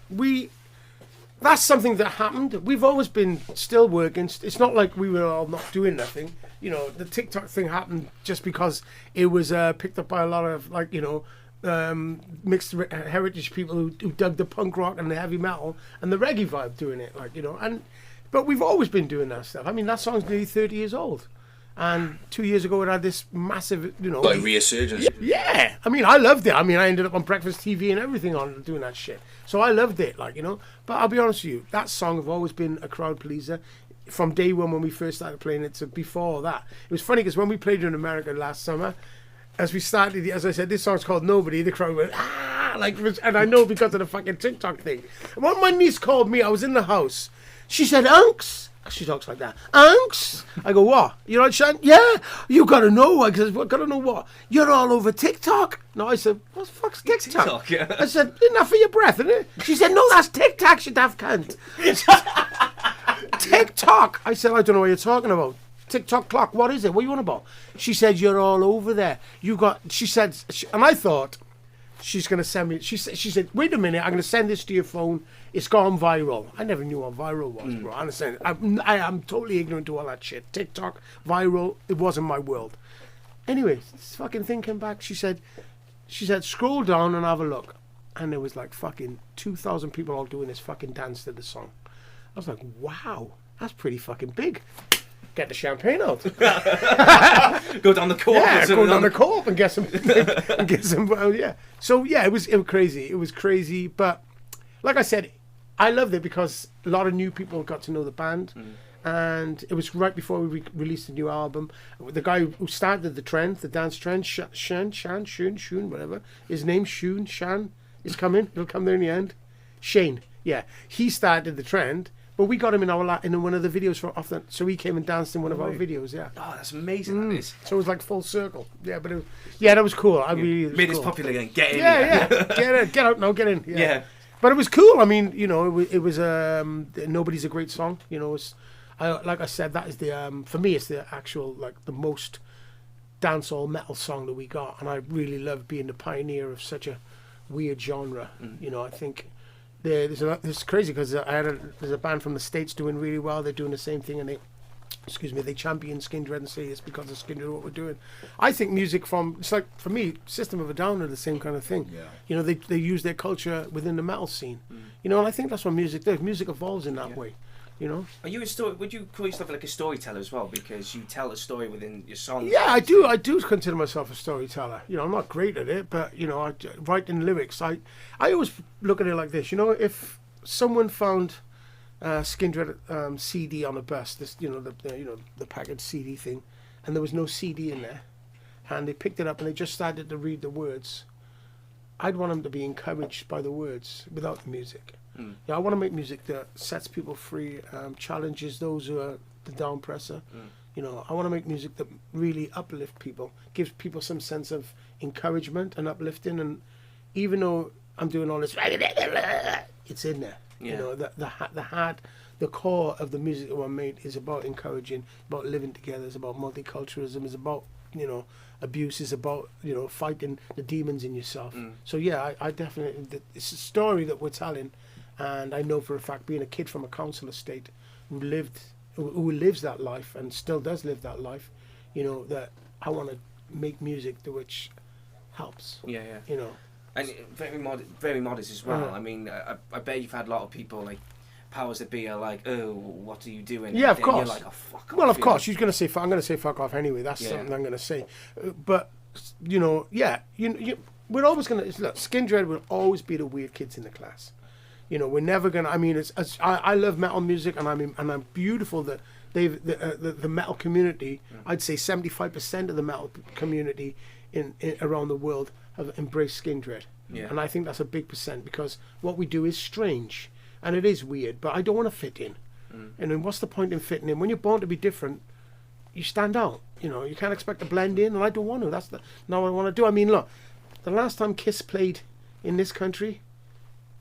that's something that happened. We've always been still working. It's not like we were all not doing nothing. You know, the TikTok thing happened just because it was picked up by a lot of, like, you know, mixed heritage people who dug the punk rock and the heavy metal and the reggae vibe doing it, like, you know. But we've always been doing that stuff. I mean, that song's nearly 30 years old. And 2 years ago, it had this massive, you know... Like resurgence. Yeah. I mean, I loved it. I mean, I ended up on Breakfast TV and everything on doing that shit. So I loved it, like, you know. But I'll be honest with you, that song have always been a crowd pleaser. From day one when we first started playing it to before that. It was funny because when we played it in America last summer, as we started, as I said, this song's called Nobody, the crowd went, ah! Like, and I know because of the fucking TikTok thing. And when my niece called me, I was in the house. She said, Unks. She talks like that. Unks? I go, what? You know what, Shan? Yeah, you gotta know. I said, well, gotta know what? You're all over TikTok. No, I said, what the fuck's TikTok? TikTok, yeah. I said, enough for your breath, isn't it? She said, no, that's TikTok, you daft cunt. TikTok. I said, I don't know what you're talking about. TikTok clock, what is it? What are you on about? She said, you're all over there. She said, and I thought, she's going to send me, she said, wait a minute, I'm going to send this to your phone. It's gone viral. I never knew what viral was, bro. I understand. I'm totally ignorant to all that shit. TikTok, viral, it wasn't my world. Anyway, this fucking thing came back. She said, scroll down and have a look. And there was like fucking 2,000 people all doing this fucking dance to the song. I was like, wow, that's pretty fucking big. Get the champagne out. Go down the court. Yeah, go down the court and get some, well, yeah. So yeah, it was crazy. It was crazy, but like I said, I loved it because a lot of new people got to know the band, and it was right before we released the new album. The guy who started the trend, the dance trend, Shun, whatever his name, Shan is coming. He'll come there in the end. Shane, yeah, he started the trend. But we got him in one of the videos so he came and danced in one of our videos. Yeah. Oh, that's amazing. That is. So it was like full circle. Yeah, but that was cool. I really made cool. it popular again. Get in. Yeah. Get out now. Get in. Yeah. But it was cool. I mean, you know, it was Nobody's a great song. You know, like I said, that is the for me, it's the actual like the most dancehall metal song that we got, and I really love being the pioneer of such a weird genre. You know, I think. It's crazy because there's a band from the States doing really well. They're doing the same thing, and they champion Skindred and say it's because of Skindred what we're doing. I think music it's like, for me, System of a Down are the same kind of thing. Yeah. You know, they use their culture within the metal scene. You know, and I think that's what music does. Music evolves in that way. You know. Are you would you call yourself like a storyteller as well? Because you tell a story within your songs. Yeah, I do. I do consider myself a storyteller. You know, I'm not great at it, but you know, I write in lyrics. I always look at it like this. You know, if someone found Skindred CD on a bus, this the packaged CD thing, and there was no CD in there, and they picked it up and they just started to read the words, I'd want them to be encouraged by the words without the music. Yeah, I want to make music that sets people free, challenges those who are the down presser. You know, I want to make music that really uplift people, gives people some sense of encouragement and uplifting. And even though I'm doing all this, it's in there. Yeah. You know, the core of the music that I made is about encouraging, about living together. It's about multiculturalism. It's about, you know, abuse. Is about, you know, fighting the demons in yourself. So yeah, I definitely, it's a story that we're telling. And I know for a fact, being a kid from a council estate who lives that life and still does live that life, you know, that I want to make music which helps. Yeah. You know, and very modest as well. I mean, I bet you've had a lot of people like powers that be are like, oh, what are you doing? Yeah, of course. You're like, oh, fuck off. Well, of course, I'm going to say fuck off anyway. That's something I'm going to say. But you know, yeah, we're always going to look. Skindred will always be the weird kids in the class. You know, we're never gonna. I mean, I love metal music, and I'm beautiful that the metal community. I'd say 75% of the metal community in around the world have embraced Skindred, and I think that's a big percent because what we do is strange and it is weird. But I don't want to fit in, and then what's the point in fitting in when you're born to be different? You stand out. You know, you can't expect to blend in, and I don't want to. That's not what I want to do. I mean, look, the last time Kiss played in this country,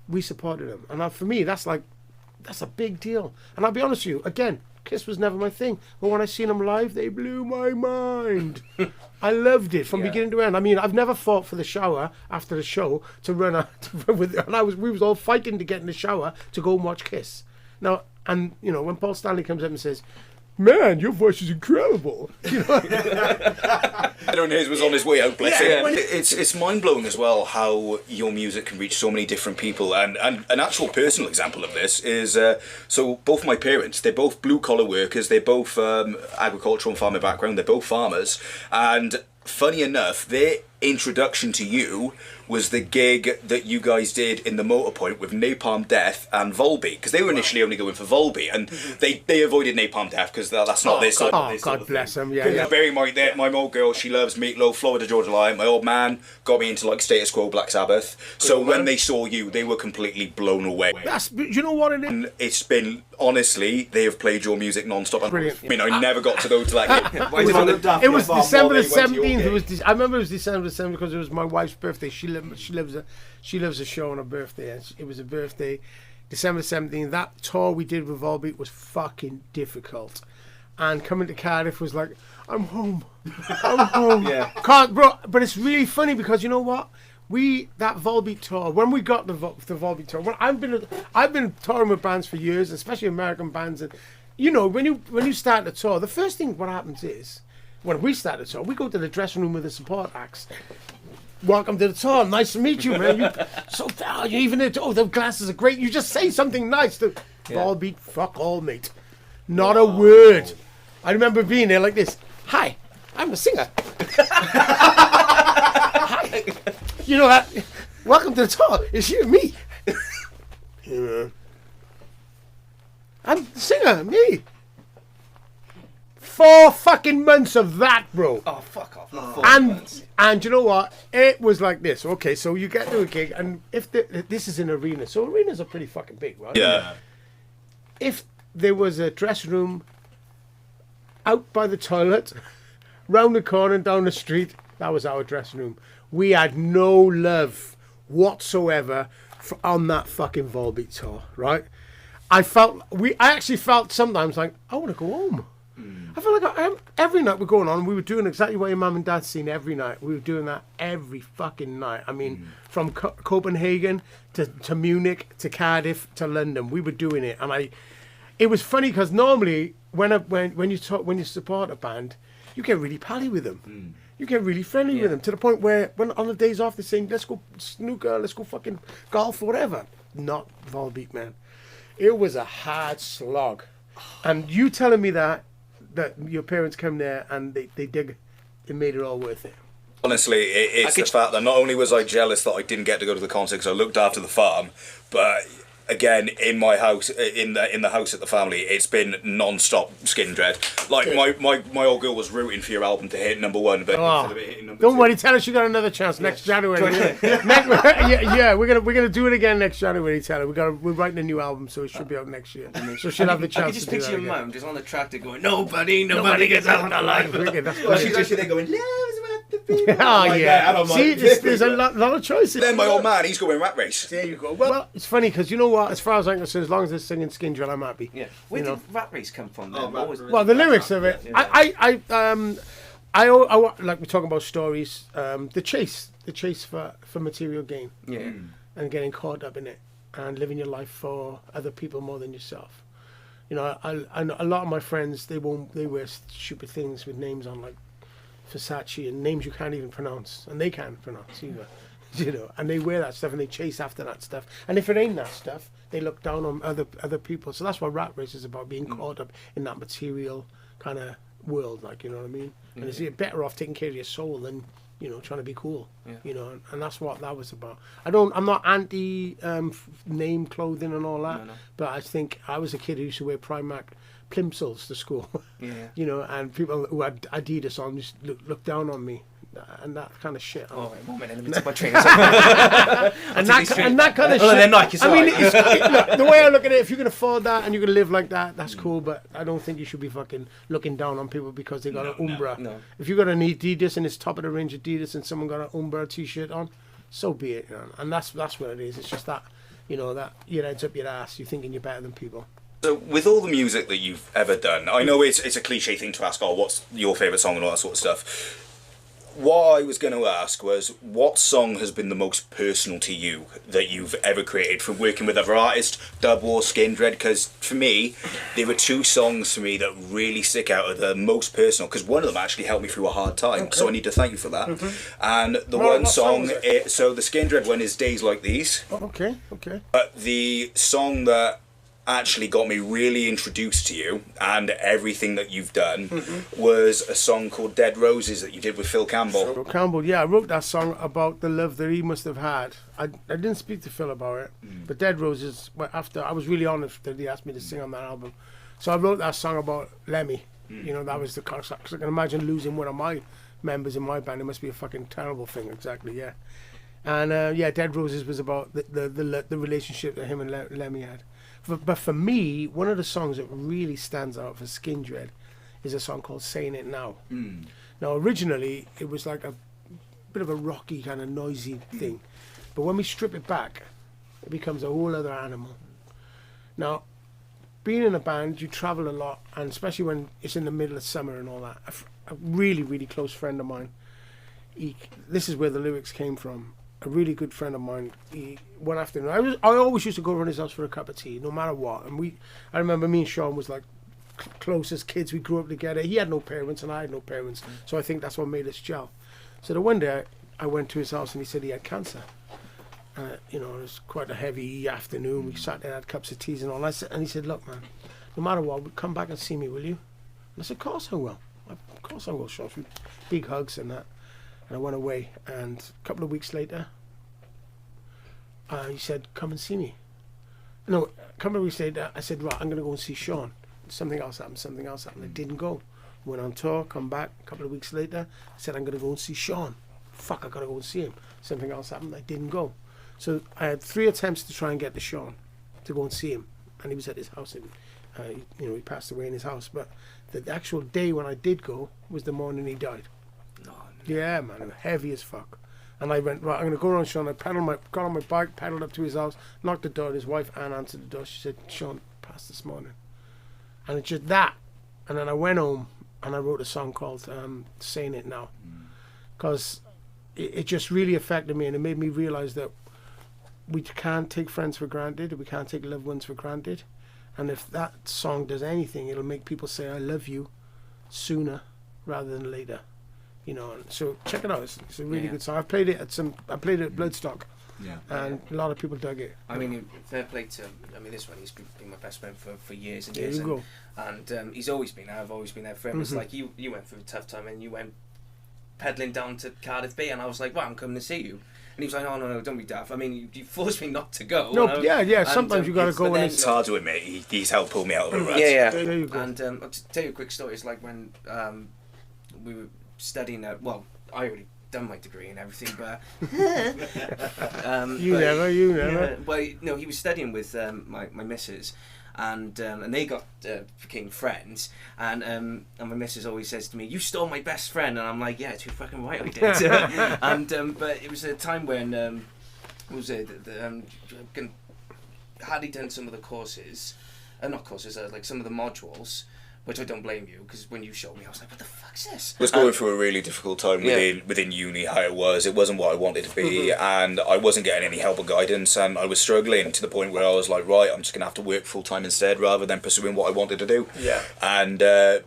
we supported them, and for me, that's a big deal. And I'll be honest with you, again, Kiss was never my thing, but when I seen them live, they blew my mind. I loved it from beginning to end. I mean, I've never fought for the shower after the show to run out with, and we was all fighting to get in the shower to go and watch Kiss. Now, and you know, when Paul Stanley comes up and says, "Man, your voice is incredible," you know. I don't know, his was on his way out, bless him. It's mind-blowing as well how your music can reach so many different people, and an actual personal example of this is, so both my parents, they're both blue-collar workers, they're both agricultural and farming background, they're both farmers, and funny enough, their introduction to you was the gig that you guys did in the Motorpoint with Napalm Death and Volbeat, because they were initially only going for Volbeat, and they avoided Napalm Death because that's not their sort of God bless them, yeah. Bear in mind that my old girl, she loves Meatloaf, Florida Georgia Line. My old man got me into like Status Quo, Black Sabbath. So when they saw you, they were completely blown away. You know what it is? And it's been, honestly, they have played your music non-stop. Brilliant. I mean, I never got to go to that gig. It was December the 17th. I remember it was December the 17th because it was my wife's birthday. She loves a show on her birthday, and it was a birthday, December 17th. That tour we did with Volbeat was fucking difficult, and coming to Cardiff was like, I'm home. But it's really funny because you know what? That Volbeat tour, when we got the Volbeat tour, I've been touring with bands for years, especially American bands, and you know, when you start the tour, the first thing what happens is, when we start the tour, we go to the dressing room with the support acts. Welcome to the tour. Nice to meet you, man. The glasses are great. You just say something nice to Volbeat. Fuck all, mate. Not a word. I remember being there like this. Hi, I'm a singer. Hi. You know that? Welcome to the tour. It's you and me. Yeah. I'm the singer, me. 4 fucking months of that, bro. Oh, fuck off. And you know what? It was like this. Okay, so you get to a gig, and this is an arena, so arenas are pretty fucking big, right? Yeah. If there was a dressing room out by the toilet, round the corner, down the street, that was our dressing room. We had no love whatsoever on that fucking Volbeat tour, right? I actually felt sometimes like, I want to go home. I feel like every night we're going on, we were doing exactly what your mum and dad seen every night. We were doing that every fucking night. I mean, from Copenhagen to Munich to Cardiff to London, we were doing it. And it was funny because normally when you support a band, you get really pally with them. You get really friendly with them to the point where when on the days off they're saying, let's go snooker, let's go fucking golf, whatever. Not Volbeat, man. It was a hard slog. And you telling me that your parents come there and they made it all worth it. Honestly, it's the fact that not only was I jealous that I didn't get to go to the concert because I looked after the farm, but again, in my house, in the house at the family, it's been non-stop Skindred. Like my old girl was rooting for your album to hit #1, but instead of it hitting #2. Don't worry, tell her she got another chance next January. We're gonna do it again next January. Tell her we're writing a new album, so it should be out next year. So she'll have the chance. I can just to do picture that your mum just on the tractor going, nobody gets out alive. She's actually there going, Oh yeah. See, there's a lot of choices. Then my old man, he's going Rat Race. There you go. Well, it's funny because you know what? As far as I'm concerned, as long as they're singing Skindred, I'm happy. Yeah. Where did Rat Race come from then? Well, the lyrics of it. I like we're talking about stories. The chase for material gain. Yeah. And getting caught up in it and living your life for other people more than yourself. You know, a lot of my friends they wear stupid things with names on like Versace and names you can't even pronounce, and they can't pronounce either. You know, and they wear that stuff and they chase after that stuff. And if it ain't that stuff, they look down on other people. So that's what Rat Race is about, being caught up in that material kind of world, like, you know what I mean? And you're better off taking care of your soul than you know, trying to be cool, Yeah. you know, and that's what that was about. I'm not anti name clothing and all that, No. but I think I was a kid who used to wear Primark plimsolls to school, Yeah. you know, and people who had Adidas on just look down on me, and that kind of shit. Oh, wait, 1 minute, let me take my trainers and that kind of shit. Oh, they're Nike, I mean, sorry. look, the way I look at it, if you can afford that and you can live like that, that's cool. But I don't think you should be fucking looking down on people because they got an Umbra. no. If you got an Adidas and it's top of the range Adidas and someone got an Umbra t-shirt on, so be it. You know? And that's what it is. It's just that, you know, that your head's up your ass. You're thinking you're better than people. So, with all the music that you've ever done, I know it's a cliche thing to ask, oh, what's your favourite song and all that sort of stuff. What I was going to ask was, what song has been the most personal to you that you've ever created from working with other artists, Dub War, Skindred? Because for me, there were 2 songs for me that really stick out as the most personal, because one of them actually helped me through a hard time, so I need to thank you for that. And the one what song, song is so the Skindred one is Days Like These, Okay. but the song that actually got me really introduced to you and everything that you've done was a song called Dead Roses that you did with Phil Campbell. So Campbell, yeah, I wrote that song about the love that he must have had. I didn't speak to Phil about it, but Dead Roses, well, after I was really honoured that he asked me to sing on that album. So I wrote that song about Lemmy. You know, that was the concept. Because I can imagine losing one of my members in my band. It must be a fucking terrible thing, exactly, yeah. And yeah, Dead Roses was about the relationship that him and Lemmy had. But for me, one of the songs that really stands out for Skindred is a song called Saying It Now. Now, originally, it was like a bit of a rocky, kind of noisy thing. But when we strip it back, it becomes a whole other animal. Now, being in a band, you travel a lot, and especially when it's in the middle of summer and all that. A really, really close friend of mine, this is where the lyrics came from. A really good friend of mine, one afternoon, I always used to go around his house for a cup of tea, no matter what. And I remember me and Sean was like close as kids. We grew up together. He had no parents and I had no parents, so I think that's what made us gel. So the one day I went to his house and he said he had cancer. You know, it was quite a heavy afternoon. We sat there, had cups of teas and all. And he said, "Look, man, no matter what, come back and see me, will you?" And I said, "Of course I will. Of course I will, Sean." Big hugs and that. And I went away, and a couple of weeks later, he said, "Come and see me." No, a couple of weeks later, I said, "Right, I'm going to go and see Sean." Something else happened. I didn't go. Went on tour, come back. A couple of weeks later, I said, "I'm going to go and see Sean." Fuck, I got to go and see him. Something else happened. I didn't go. So I had 3 attempts to try and get to Sean to go and see him, and he was at his house. And, you know, he passed away in his house. But the actual day when I did go was the morning he died. Yeah, man, it was heavy as fuck. And I went, right, I'm going to go around Sean. I got on my bike, pedalled up to his house, knocked the door. His wife, Anne, answered the door. She said, "Sean passed this morning." And it's just that. And then I went home and I wrote a song called Saying It Now. Because it just really affected me, and it made me realise that we can't take friends for granted. We can't take loved ones for granted. And if that song does anything, it'll make people say, "I love you," sooner rather than later. You know, so check it out. It's a really good song. I played it at Bloodstock, and a lot of people dug it. I mean, fair play to him. I mean, this one, he's been my best friend for years and There years. you go. And he's always been there. I've always been there for him. It's like you went through a tough time and you went pedaling down to Cardiff Bay, and I was like, "Well, I'm coming to see you." And he was like, no, don't be daft. I mean, you forced me not to go. No, yeah. Sometimes you got to go, and It's hard to admit, he's helped pull me out of a rut. Yeah. There you go. And I'll tell you a quick story. It's like when we were studying well, I already done my degree and everything, but you never. Yeah, well, no, he was studying with my missus, and they became friends, and my missus always says to me, "You stole my best friend," and I'm like, "Yeah, too fucking right I did." And but it was a time when what was it? Had he done some of the courses, not courses, like some of the modules. Which I don't blame you, because when you showed me, I was like, "What the fuck's this?" I was going through a really difficult time within uni, how it was. It wasn't what I wanted to be, and I wasn't getting any help or guidance, and I was struggling to the point where I was like, right, I'm just going to have to work full-time instead, rather than pursuing what I wanted to do. Yeah. And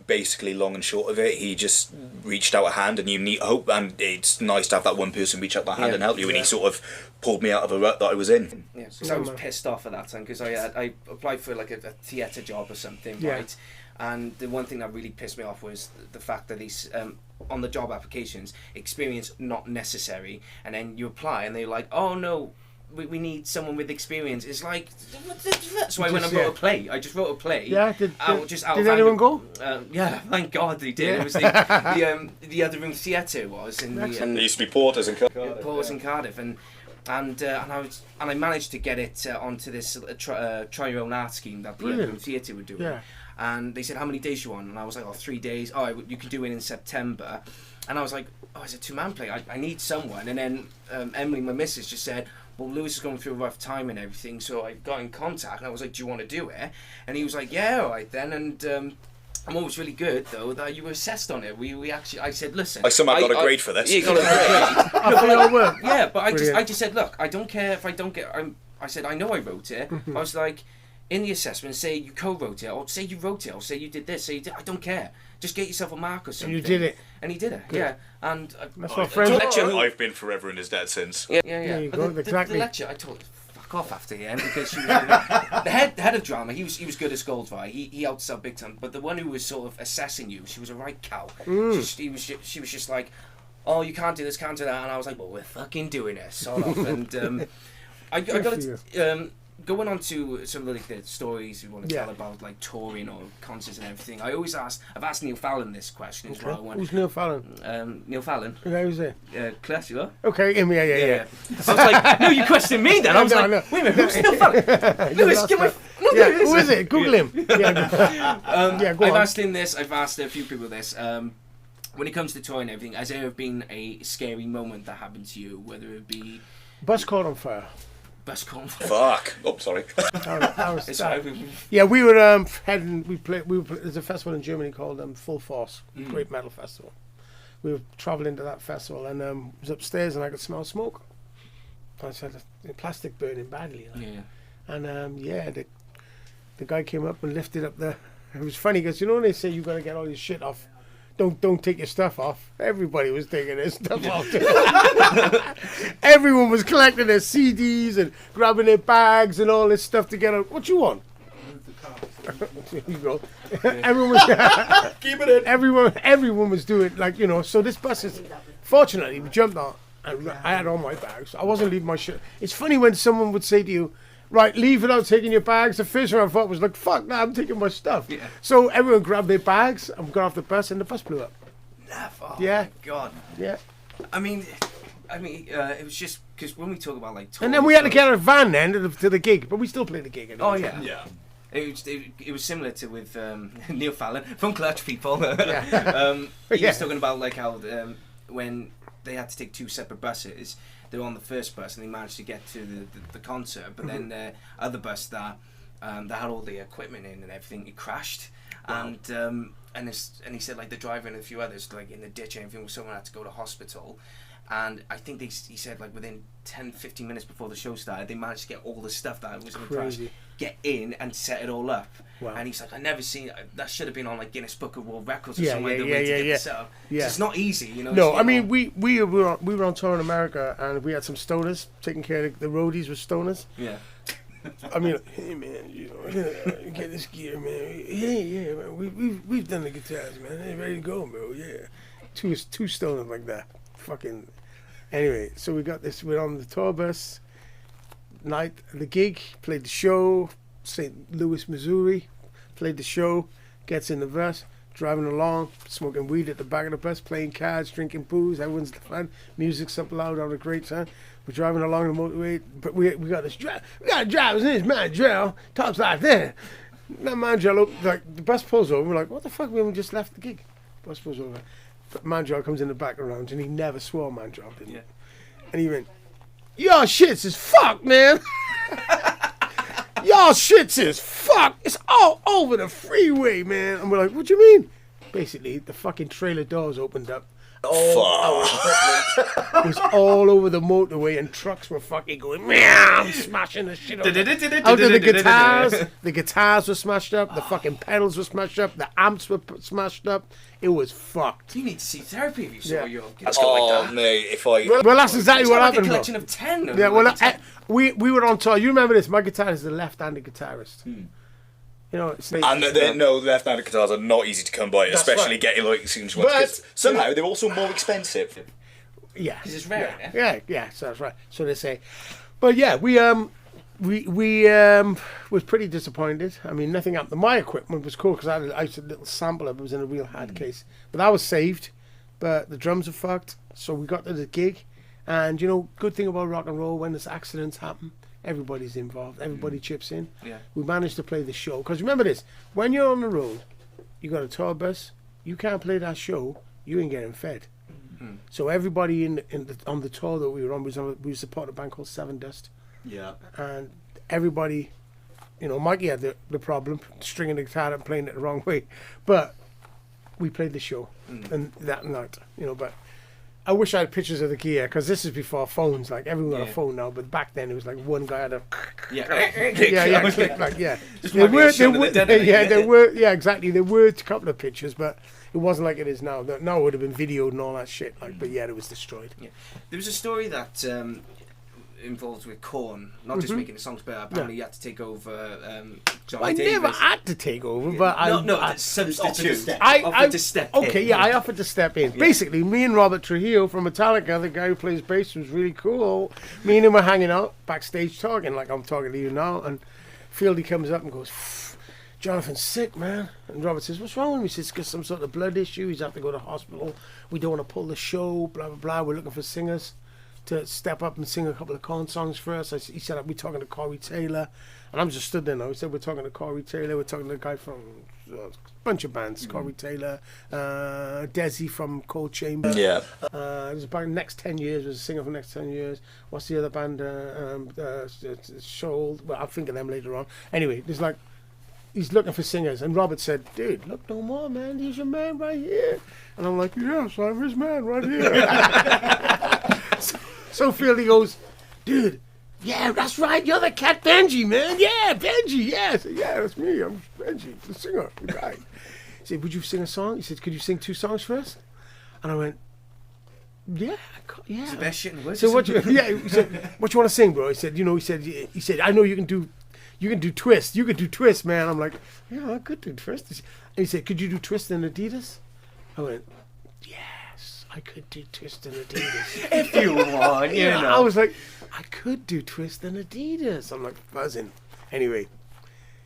basically, long and short of it, he just reached out a hand, and you need hope, and it's nice to have that one person reach out that hand and help you, and he sort of pulled me out of a rut that I was in. Yeah, because I was pissed off at that time, because I applied for like a theatre job or something, right? And the one thing that really pissed me off was the fact that these on the job applications, experience not necessary, and then you apply and they're like, oh no, we need someone with experience. It's like, so I went and wrote a play. I just wrote a play. Yeah, did anyone go? Yeah, thank God they did. Yeah. It was the Other Room Theatre was in there used to be Porters in Cardiff. Porters in Cardiff, and I managed to get it onto this try your own art scheme that the Other Room Theatre were doing. Yeah. And they said, how many days you want? And I was like, 3 days. Oh, you can do it in September. And I was like, oh, it's a 2-man play. I need someone. And then Emily, my missus, just said, well, Lewis is going through a rough time and everything. So I got in contact and I was like, do you want to do it? And he was like, yeah, all right then. And I'm always really good, though, that you were assessed on it. We actually, I said, listen. I somehow got a grade for this. Yeah, you got a grade. Yeah, but I just said, look, I don't care if I don't get, I said, I know I wrote it. I was like, in the assessment, say you co-wrote it, or say you wrote it, or say you did this, say you did. I don't care. Just get yourself a mark or something. And you did it. And he did it. Good. Yeah. And that's my friend. I've been forever in his debt since. Yeah. There you go. Exactly. The lecture, I told fuck off after the end because she was the head of drama. He was good as gold, right? He outsell big time. But the one who was sort of assessing you, she was a right cow. She was just like, oh, you can't do this, can't do that, and I was like, well, we're fucking doing it. Sort of. And I got to. Going on to some of the stories we want to tell about like touring or concerts and everything, I've asked Neil Fallon this question as well. Who's Neil Fallon? Neil Fallon. Who's it? Class, you are? Okay, yeah. I was like, no, you questioned me then. I was like, wait a minute, who's Neil Fallon? Lewis, give my... No, who is it? Google him. Go I've on. asked him this, I've asked a few people this. When it comes to touring and everything, has there ever been a scary moment that happened to you, whether it be... Bus caught on fire. Best conference. Fuck. Oh, sorry. Yeah, we were heading. There's a festival in Germany called Full Force, great metal festival. We were travelling to that festival and was upstairs and I could smell smoke. I said the plastic burning badly. Like. Yeah. And the guy came up and lifted up the. It was funny because you know when they say you got to get all your shit off. Don't take your stuff off. Everybody was taking their stuff off. Everyone was collecting their CDs and grabbing their bags and all this stuff to get out. What you want? There you go. Everyone was keep it in. Everyone was doing So this bus is. Fortunately, we jumped on and I had all my bags. I wasn't leaving my shit. It's funny when someone would say to you, right, leave without taking your bags. The first one I thought was like, fuck, nah, I'm taking my stuff. Yeah. So everyone grabbed their bags and got off the bus and the bus blew up. Oh yeah. My God. Yeah. I mean, it was just because when we talk about like touring, and then we had to get a van then to the gig, but we still played the gig anyway. Oh yeah. Yeah. It was similar to with Neil Fallon from Clutch people. He was talking about like how when they had to take 2 separate buses. They were on the first bus and they managed to get to the concert, but then the other bus that had all the equipment in and everything, it crashed. Wow. And he said like the driver and a few others like in the ditch and everything, someone had to go to hospital. And I think he said like within 10-15 minutes before the show started, they managed to get all the stuff that was going to crash, get in and set it all up. Wow. And he's like, I never seen that. Should have been on like Guinness Book of World Records or something. To get this up. Yeah. It's not easy, you know. No, I mean we were on tour in America and we had some stoners taking care of the roadies with stoners. Yeah. I mean, hey man, get this gear, man. Yeah, man. We've done the guitars, man. They're ready to go, bro. Yeah. Two stoners like that. Fucking. Anyway, so we got this. We're on the tour bus. Night the gig, played the show. St. Louis, Missouri, played the show. Gets in the bus, driving along, smoking weed at the back of the bus, playing cards, drinking booze. Everyone's fun. Music's up loud on a great time. We're driving along the motorway, but we got this drive. We got a driver's name, Mandrell. Talks like that. That Mandrell, like the bus pulls over. We're like, what the fuck? We just left the gig. Bus pulls over. Mandrell comes in the background and he never swore, Mandrell didn't. Yeah. And he went, y'all shits is fuck, man. Y'all shits is fuck. It's all over the freeway, man. And we're like, what do you mean? Basically, the fucking trailer doors opened up. It was all over the motorway and trucks were fucking going meow, smashing the shit out of the guitars. The guitars were smashed up. The fucking pedals were smashed up. The amps were smashed up. It was fucked. You need to see therapy if you saw your guitar like that. Mate, if I... Well, that's exactly what happened. A collection of 10. Yeah, well, we were on tour. You remember this? My guitarist is the left-handed guitarist. You know, it's And left-handed guitars are not easy to come by, That's especially right. getting like signature ones. 'Cause somehow they're also more expensive. yeah, Because it's rare, yeah. So that's right. So they say, but yeah, we was pretty disappointed. I mean, nothing happened. My equipment was cool because I had a little sampler. It was in a real hard case, but that was saved. But the drums are fucked. So we got to the gig, and you know, good thing about rock and roll, when there's accidents happen, everybody's involved. Everybody chips in. Yeah. We managed to play the show because remember this: when you're on the road, you got a tour bus. You can't play that show. You ain't getting fed. So everybody on the tour that we were on, we supported a band called Seven Dust. Yeah. And everybody, you know, Mikey had the problem stringing the guitar and playing it the wrong way, but we played the show and that night, you know. But I wish I had pictures of the gear because this is before phones. Like everyone got a phone now, but back then it was like one guy had a click, like there were exactly. There were a couple of pictures, but it wasn't like it is now. Now it would have been videoed and all that shit. Like, but yeah, it was destroyed. Yeah. There was a story that involved with Korn, not just making the songs, but apparently you had to take over Johnny I Davis. never had to take over, but I substitute. I offered to step in. Okay, yeah, I offered to step in. Basically, me and Robert Trujillo from Metallica, the guy who plays bass, was really cool. Me and him were hanging out backstage talking, like I'm talking to you now, and Fieldy comes up and goes, "Jonathan's sick, man." And Robert says, "What's wrong with him?" He says, "Got some sort of blood issue. He's had to go to hospital. We don't want to pull the show, blah, blah, blah. We're looking for singers to step up and sing a couple of Korn songs for us." He said, "We're talking to Corey Taylor." And I'm just stood there now. He said, "We're talking to Corey Taylor. We're talking to a guy from a bunch of bands. Corey Taylor, Desi from Cold Chamber. Yeah. It was about next 10 years. Was a singer for next 10 years. What's the other band? Shoal. Well, I'll think of them later on. Anyway, there's like, he's looking for singers. And Robert said, "Dude, look no more, man. He's your man right here." And I'm like, "Yes, I'm his man right here." So Fieldy goes, "Dude, yeah, that's right. You're the cat Benji, man. Yeah, Benji. Yeah." I said, "Yeah, that's me. I'm Benji, the singer, the guy." He said, "Would you sing a song?" He said, "Could you sing 2 songs for us?" And I went, "Yeah, yeah." It's the best shit in the world. So what? He said, "What you want to sing, bro?" He said, he said, "I know you can do Twist. You can do Twist, man." I'm like, "Yeah, I could do Twist." And he said, "Could you do Twist in Adidas?" I went, "Yes, I could do Twist in Adidas." If you want, you know. I was like, "I could do Twist in Adidas." I'm like buzzing. Anyway,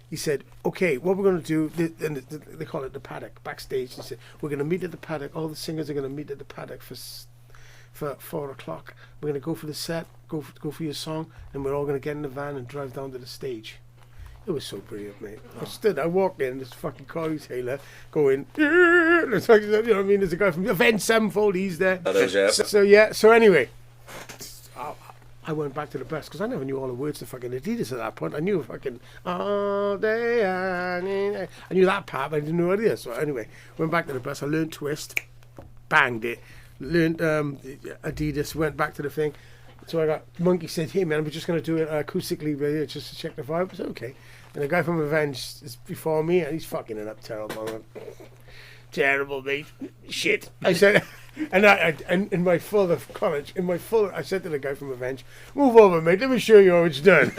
he said, "Okay, what we're going to do," and they call it the paddock backstage. He said, "We're going to meet at the paddock. All the singers are going to meet at the paddock for 4 o'clock. We're going to go for the set, go for your song, and we're all going to get in the van and drive down to the stage." It was so brilliant, mate. I walked in, this fucking Corey Taylor going, it's like, you know what I mean? There's a guy from Avenged Sevenfold, he's there. So anyway, I went back to the bus because I never knew all the words to fucking Adidas at that point. I knew fucking all day, I knew that part, but I didn't know what it is. So anyway, went back to the bus, I learned Twist, banged it, learned Adidas, went back to the thing. So I got Monkey said, "Hey man, we're just going to do it acoustically, just to check the vibe." I said, "Okay." And the guy from Avenged is before me, and he's fucking it up terrible. I'm like, "Terrible, mate. Shit." I said, and in my full of college, I said to the guy from Avenged, "Move over, mate. Let me show you how it's done."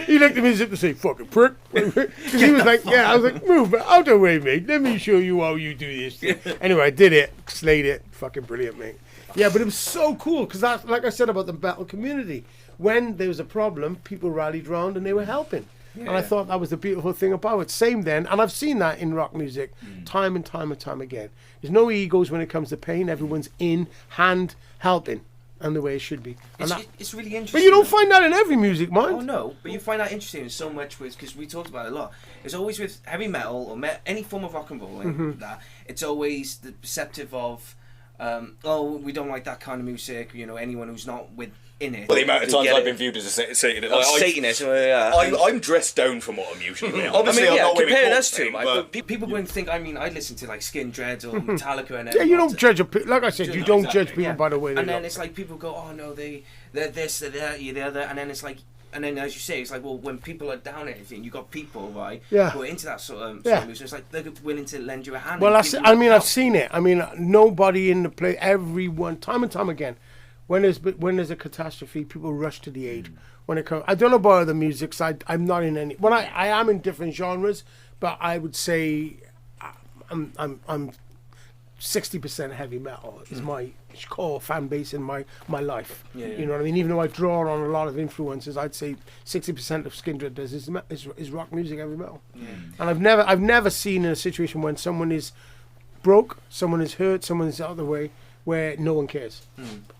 He looked at me as if to say, "Fucking prick." Because he was like, yeah, I was like, "Move out the way, mate. Let me show you how you do this." Anyway, I did it, slayed it. Fucking brilliant, mate. Yeah, but it was so cool because that's, like I said about the battle community. When there was a problem, people rallied round and they were helping. And I thought that was the beautiful thing about it. Same then, and I've seen that in rock music time and time and time again. There's no egos when it comes to pain. Everyone's in hand helping, and the way it should be. It's really interesting. But you don't find that in every music, mind. Oh no, but you find that interesting in so much with, because we talked about it a lot. It's always with heavy metal or any form of rock and roll, and that it's always the perceptive of, we don't like that kind of music. You know, anyone who's not within it. Well, the amount of times I've been viewed as a Satanist. Satanist. I'm dressed down from what I'm usually. Obviously, I mean, I'm not wearing comparing coat us to, thing, but people wouldn't think. I mean, I listen to like Skindred or Metallica and yeah, you don't judge like I said, you don't judge people by the way they look. And then look. it's like people go, "Oh no, they're this, they're that, you're the other," and then it's like. And then, as you say, it's like, well, when people are down and everything, you've got people, right, who are into that sort of music. It's like they're willing to lend you a hand. Well, I've seen it. I mean, nobody in the play, everyone, time and time again, When there's a catastrophe, people rush to the aid. When it comes, I don't know about other musics. I'm not in any. Well, I am in different genres, but I would say I'm 60% heavy metal is my core fan base in my life. You know what I mean? Even though I draw on a lot of influences, I'd say 60% of Skindred does is rock music, heavy metal. And I've never seen in a situation when someone is broke, someone is hurt, someone is out of the way, where no one cares.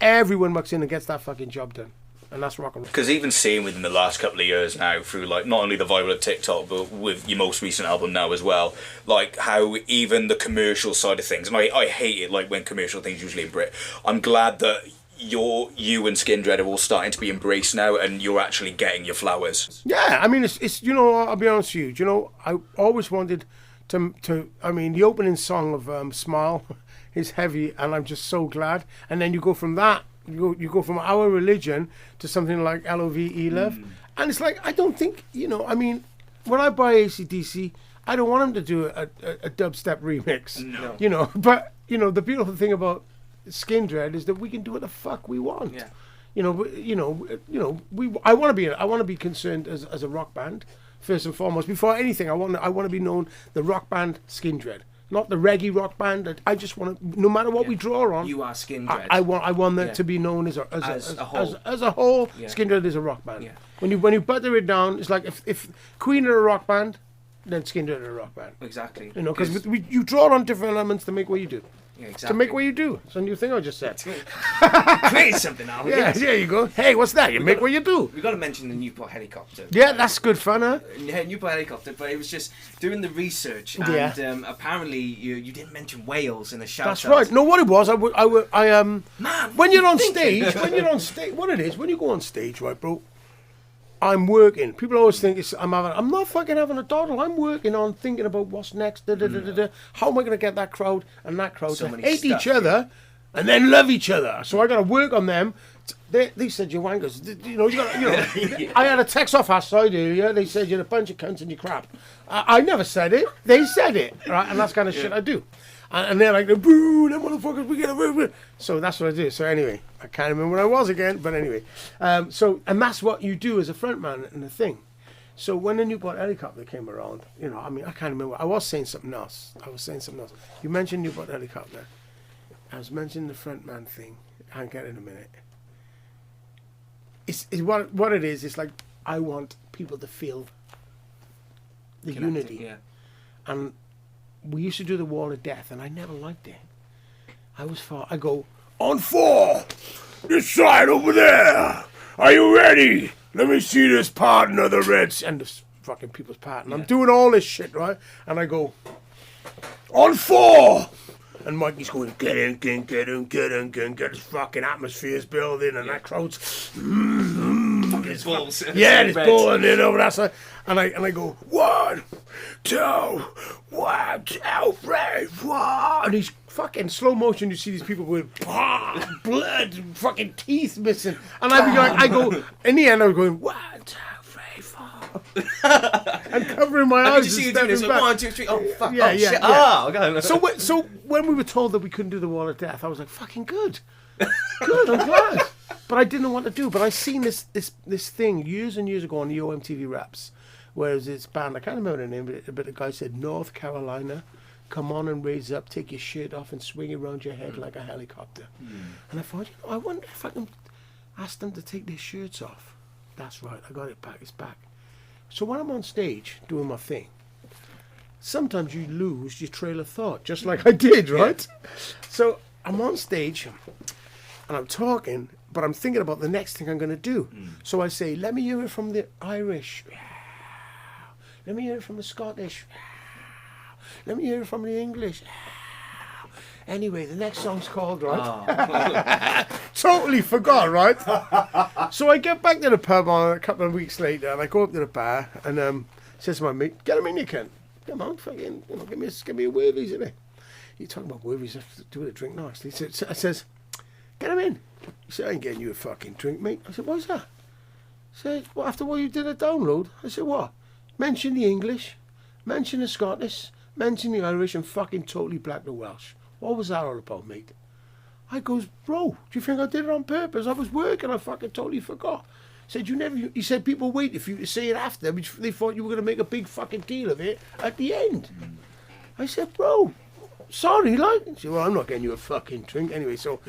Everyone mucks in and gets that fucking job done. And that's rock and roll. Because even seeing within the last couple of years now, through like not only the viral of TikTok, but with your most recent album now as well, like how even the commercial side of things, and I hate it like when commercial things usually in Brit. I'm glad that you and Skindred are all starting to be embraced now, and you're actually getting your flowers. Yeah, I mean it's you know, I'll be honest with you. You know, I always wanted to I mean the opening song of Smile is heavy, and I'm just so glad. And then you go from that. You go from Our Religion to something like LOVE Love. And it's like, I don't think, you know, I mean, when I buy AC/DC, I don't want them to do a dubstep remix. No. You know, but, you know, the beautiful thing about Skindred is that we can do what the fuck we want. Yeah. I want to be concerned as a rock band, first and foremost. Before anything, I want to be known the rock band Skindred. Not the reggae rock band. I just want to, no matter what we draw on. You are Skindred. I want that to be known as a whole. As a whole, Skindred is a rock band. Yeah. When you butter it down, it's like if Queen are a rock band, then Skindred are a rock band. Exactly. You know, because you draw on different elements to make what you do. Yeah, exactly. To make what you do. It's a new thing I just said. Create something now. Yeah, there you go. Hey, what's that? You make what you do. We've got to mention the Newport helicopter. Yeah, that's good fun, huh? Yeah, Newport helicopter, but it was just doing the research, and apparently you didn't mention Wales in the shout. That's right. No, what it was, Man, when you're on stage, what it is, when you go on stage, right, bro, I'm working. People always think I'm not fucking having a dawdle. I'm working on thinking about what's next. How am I going to get that crowd and that crowd to hate each other and then love each other? So I got to work on them. They said you're wankers. I had a text off our side earlier. They said you're a bunch of cunts and you crap. I never said it. They said it, right? And that's kind of shit I do. And they're like, boo, them motherfuckers, we get a. So that's what I do. So anyway, I can't remember where I was again, but anyway. And that's what you do as a frontman and the thing. So when the Newport helicopter came around, you know, I mean, I can't remember. I was saying something else. You mentioned Newport helicopter. I was mentioning the frontman thing. I'll get it in a minute. It's what it is. It's like I want people to feel the unity. Yeah. And we used to do the Wall of Death, and I never liked it. I go, on 4, this side over there. Are you ready? Let me see this pattern of the Reds. And the fucking people's pattern. I'm doing all this shit, right? And I go, on 4. And Mikey's going, get in. This fucking atmosphere's building, and that crowd's... Fucking balls. Yeah, it's ball and then over that side. And I go, 1, 2, 3, 4. And he's fucking slow motion. You see these people with blood, fucking teeth missing. And I go, in the end, I was going, 1, 2, 3, 4. And covering my eyes. You see you doing this, like 1, 2, 3. Oh, fuck. Yeah, shit. Yeah. Okay. So when we were told that we couldn't do the Wall of Death, I was like, fucking good. Good, I'm glad. But I didn't know what to do. But I seen this thing years and years ago on the OMTV Raps, where there's this band, I can't remember the name, but the guy said, North Carolina, come on and raise up, take your shirt off and swing it around your head like a helicopter. And I thought, I wonder if I can ask them to take their shirts off. That's right, I got it back, it's back. So when I'm on stage doing my thing, sometimes you lose your trail of thought, just like I did, right? Yeah. So I'm on stage and I'm talking, but I'm thinking about the next thing I'm going to do. So I say, let me hear it from the Irish. Let me hear it from the Scottish. Let me hear it from the English. Anyway, the next song's called, right? Totally forgot, right? So I get back to the pub a couple of weeks later, and I go up to the bar, and says to my mate, get him in, you can. Come on, fucking, give me a Worthies, innit? You're talking about Worthies, I have to do with a drink nicely. I says, get him in. He said, I ain't getting you a fucking drink, mate. I said, what's that? He said, well, after what you did a download? I said, what? Mention the English, mention the Scottish, mention the Irish, and fucking totally black the Welsh. What was that all about, mate? I goes, bro, do you think I did it on purpose? I was working, I fucking totally forgot. Said, he said, people waited for you to say it after, which they thought you were going to make a big fucking deal of it at the end. I said, bro, sorry, like. He said, well, I'm not getting you a fucking drink anyway, so.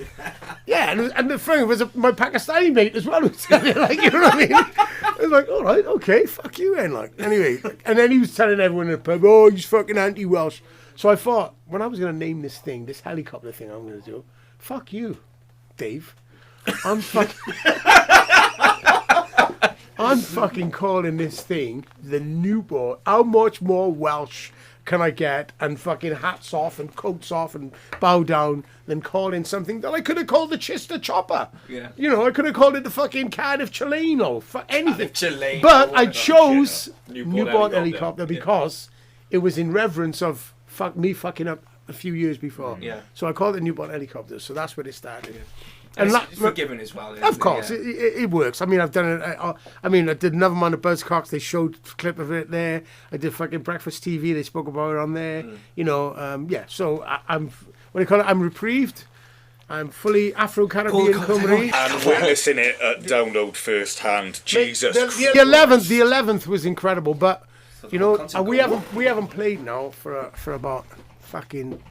Yeah, and the thing was my Pakistani mate as well. Like, you know what I mean? I was like, all right, okay, fuck you then, like. Anyway, and then he was telling everyone in the pub, oh, he's fucking anti-Welsh. So I thought, when I was going to name this thing, this helicopter thing I'm going to do, fuck you, Dave. I'm fucking calling this thing the Newport. How much more Welsh can I get and fucking hats off and coats off and bow down than calling something that I could have called the Chester Chopper? Yeah. You know, I could have called it the fucking Cardiff Chileno, anything. Chileno. But I chose Newport helicopter because it was in reverence of me fucking up a few years before. Yeah. So I called it Newport helicopter. So that's where it started. Yeah. And it's forgiving as well. Of course, it works. I mean, I've done it. I did Another Man of Buzzcocks. They showed a clip of it there. I did fucking Breakfast TV. They spoke about it on there. You know, yeah. So I'm, what do you call it? I'm reprieved. I'm fully Afro-Caribbean Cymru. And witnessing it at download firsthand. Jesus Christ. The 11th was incredible. But you know, we haven't played now for about fucking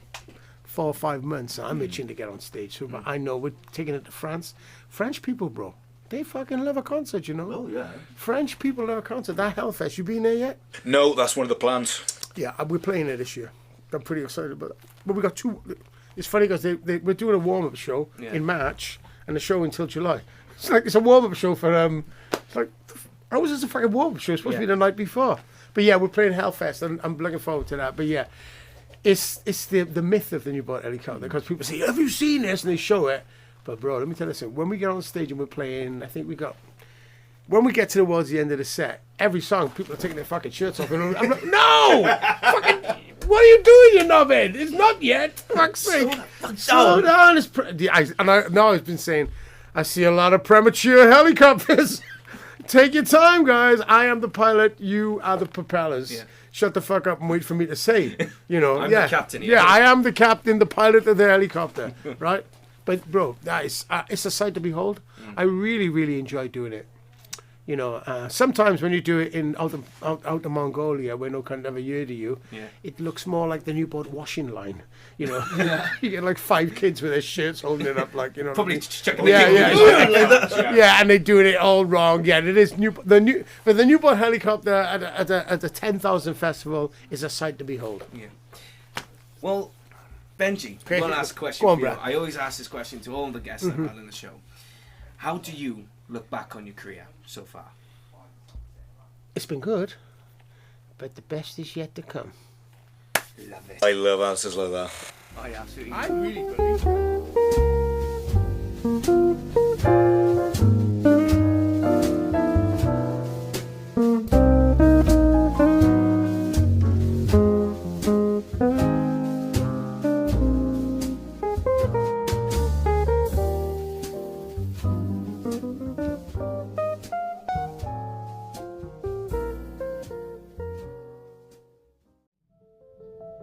4 or 5 months. I'm itching to get on stage. So, but I know we're taking it to France. French people, bro, they fucking love a concert, you know. Oh yeah. French people love a concert. That Hellfest, you been there yet? No, that's one of the plans. Yeah, we're playing it this year. I'm pretty excited about it. But we got 2. It's funny because we're doing a warm-up show in March and a show until July. It's a warm-up show for It's like, how is this a fucking warm-up show? It's supposed to be the night before. But yeah, we're playing Hellfest and I'm looking forward to that. But yeah. It's the myth of the Newport helicopter because people say, have you seen this? And they show it. But bro, let me tell you something. When we get on stage and we're playing, I think when we get towards the end of the set, every song, people are taking their fucking shirts off. And I'm like, no! Fucking, what are you doing, you knobhead? It's not yet. Fuck's sake. Slow down. Now I've been saying, I see a lot of premature helicopters. Take your time, guys. I am the pilot. You are the propellers. Yeah. Shut the fuck up and wait for me to say. You know, I'm the captain here. Yeah, I am the captain, the pilot of the helicopter, right? But bro, it's a sight to behold. I really, really enjoy doing it. You know, sometimes when you do it out of Mongolia, where no one ever heard of you, it looks more like the Newport washing line. You know, you get like 5 kids with their shirts holding it up, like, you know. Probably checking yeah, and they're doing it all wrong. Yeah, it is but the Newport helicopter at the 10,000 festival is a sight to behold. Yeah. Well, Benji, one last question Go on, for you. Brad. I always ask this question to all the guests I've had on the show. How do you look back on your career so far? It's been good, but the best is yet to come. Love it. I love answers like that. I absolutely I really believe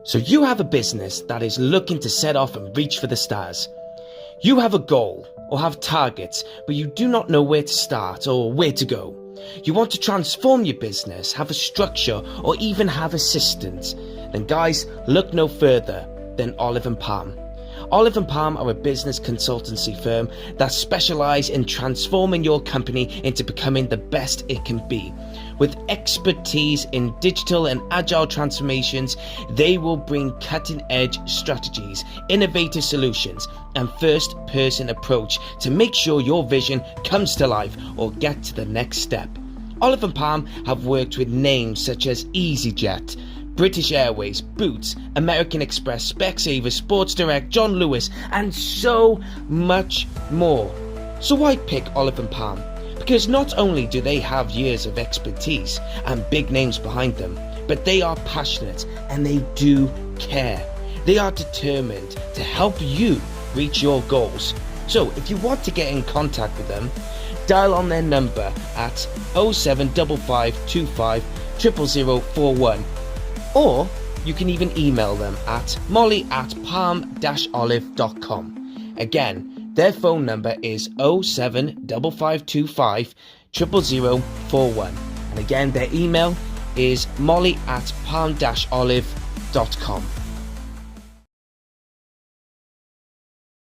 So you have a business that is looking to set off and reach for the stars. You have a goal or have targets, but you do not know where to start or where to go. You want to transform your business, have a structure, or even have assistants. Then guys, look no further than Olive & Palm. Olive & Palm are a business consultancy firm that specialise in transforming your company into becoming the best it can be. With expertise in digital and agile transformations, they will bring cutting-edge strategies, innovative solutions, and first-person approach to make sure your vision comes to life or get to the next step. Olive & Palm have worked with names such as EasyJet, British Airways, Boots, American Express, Specsavers, Sports Direct, John Lewis, and so much more. So why pick Olive & Palm? Because not only do they have years of expertise and big names behind them, but they are passionate and they do care. They are determined to help you reach your goals. So if you want to get in contact with them, dial on their number at 07555 00041, or you can even email them at molly@palm-olive.com. Again, their phone number is 0755525 00041. And again, their email is molly@palm-olive.com.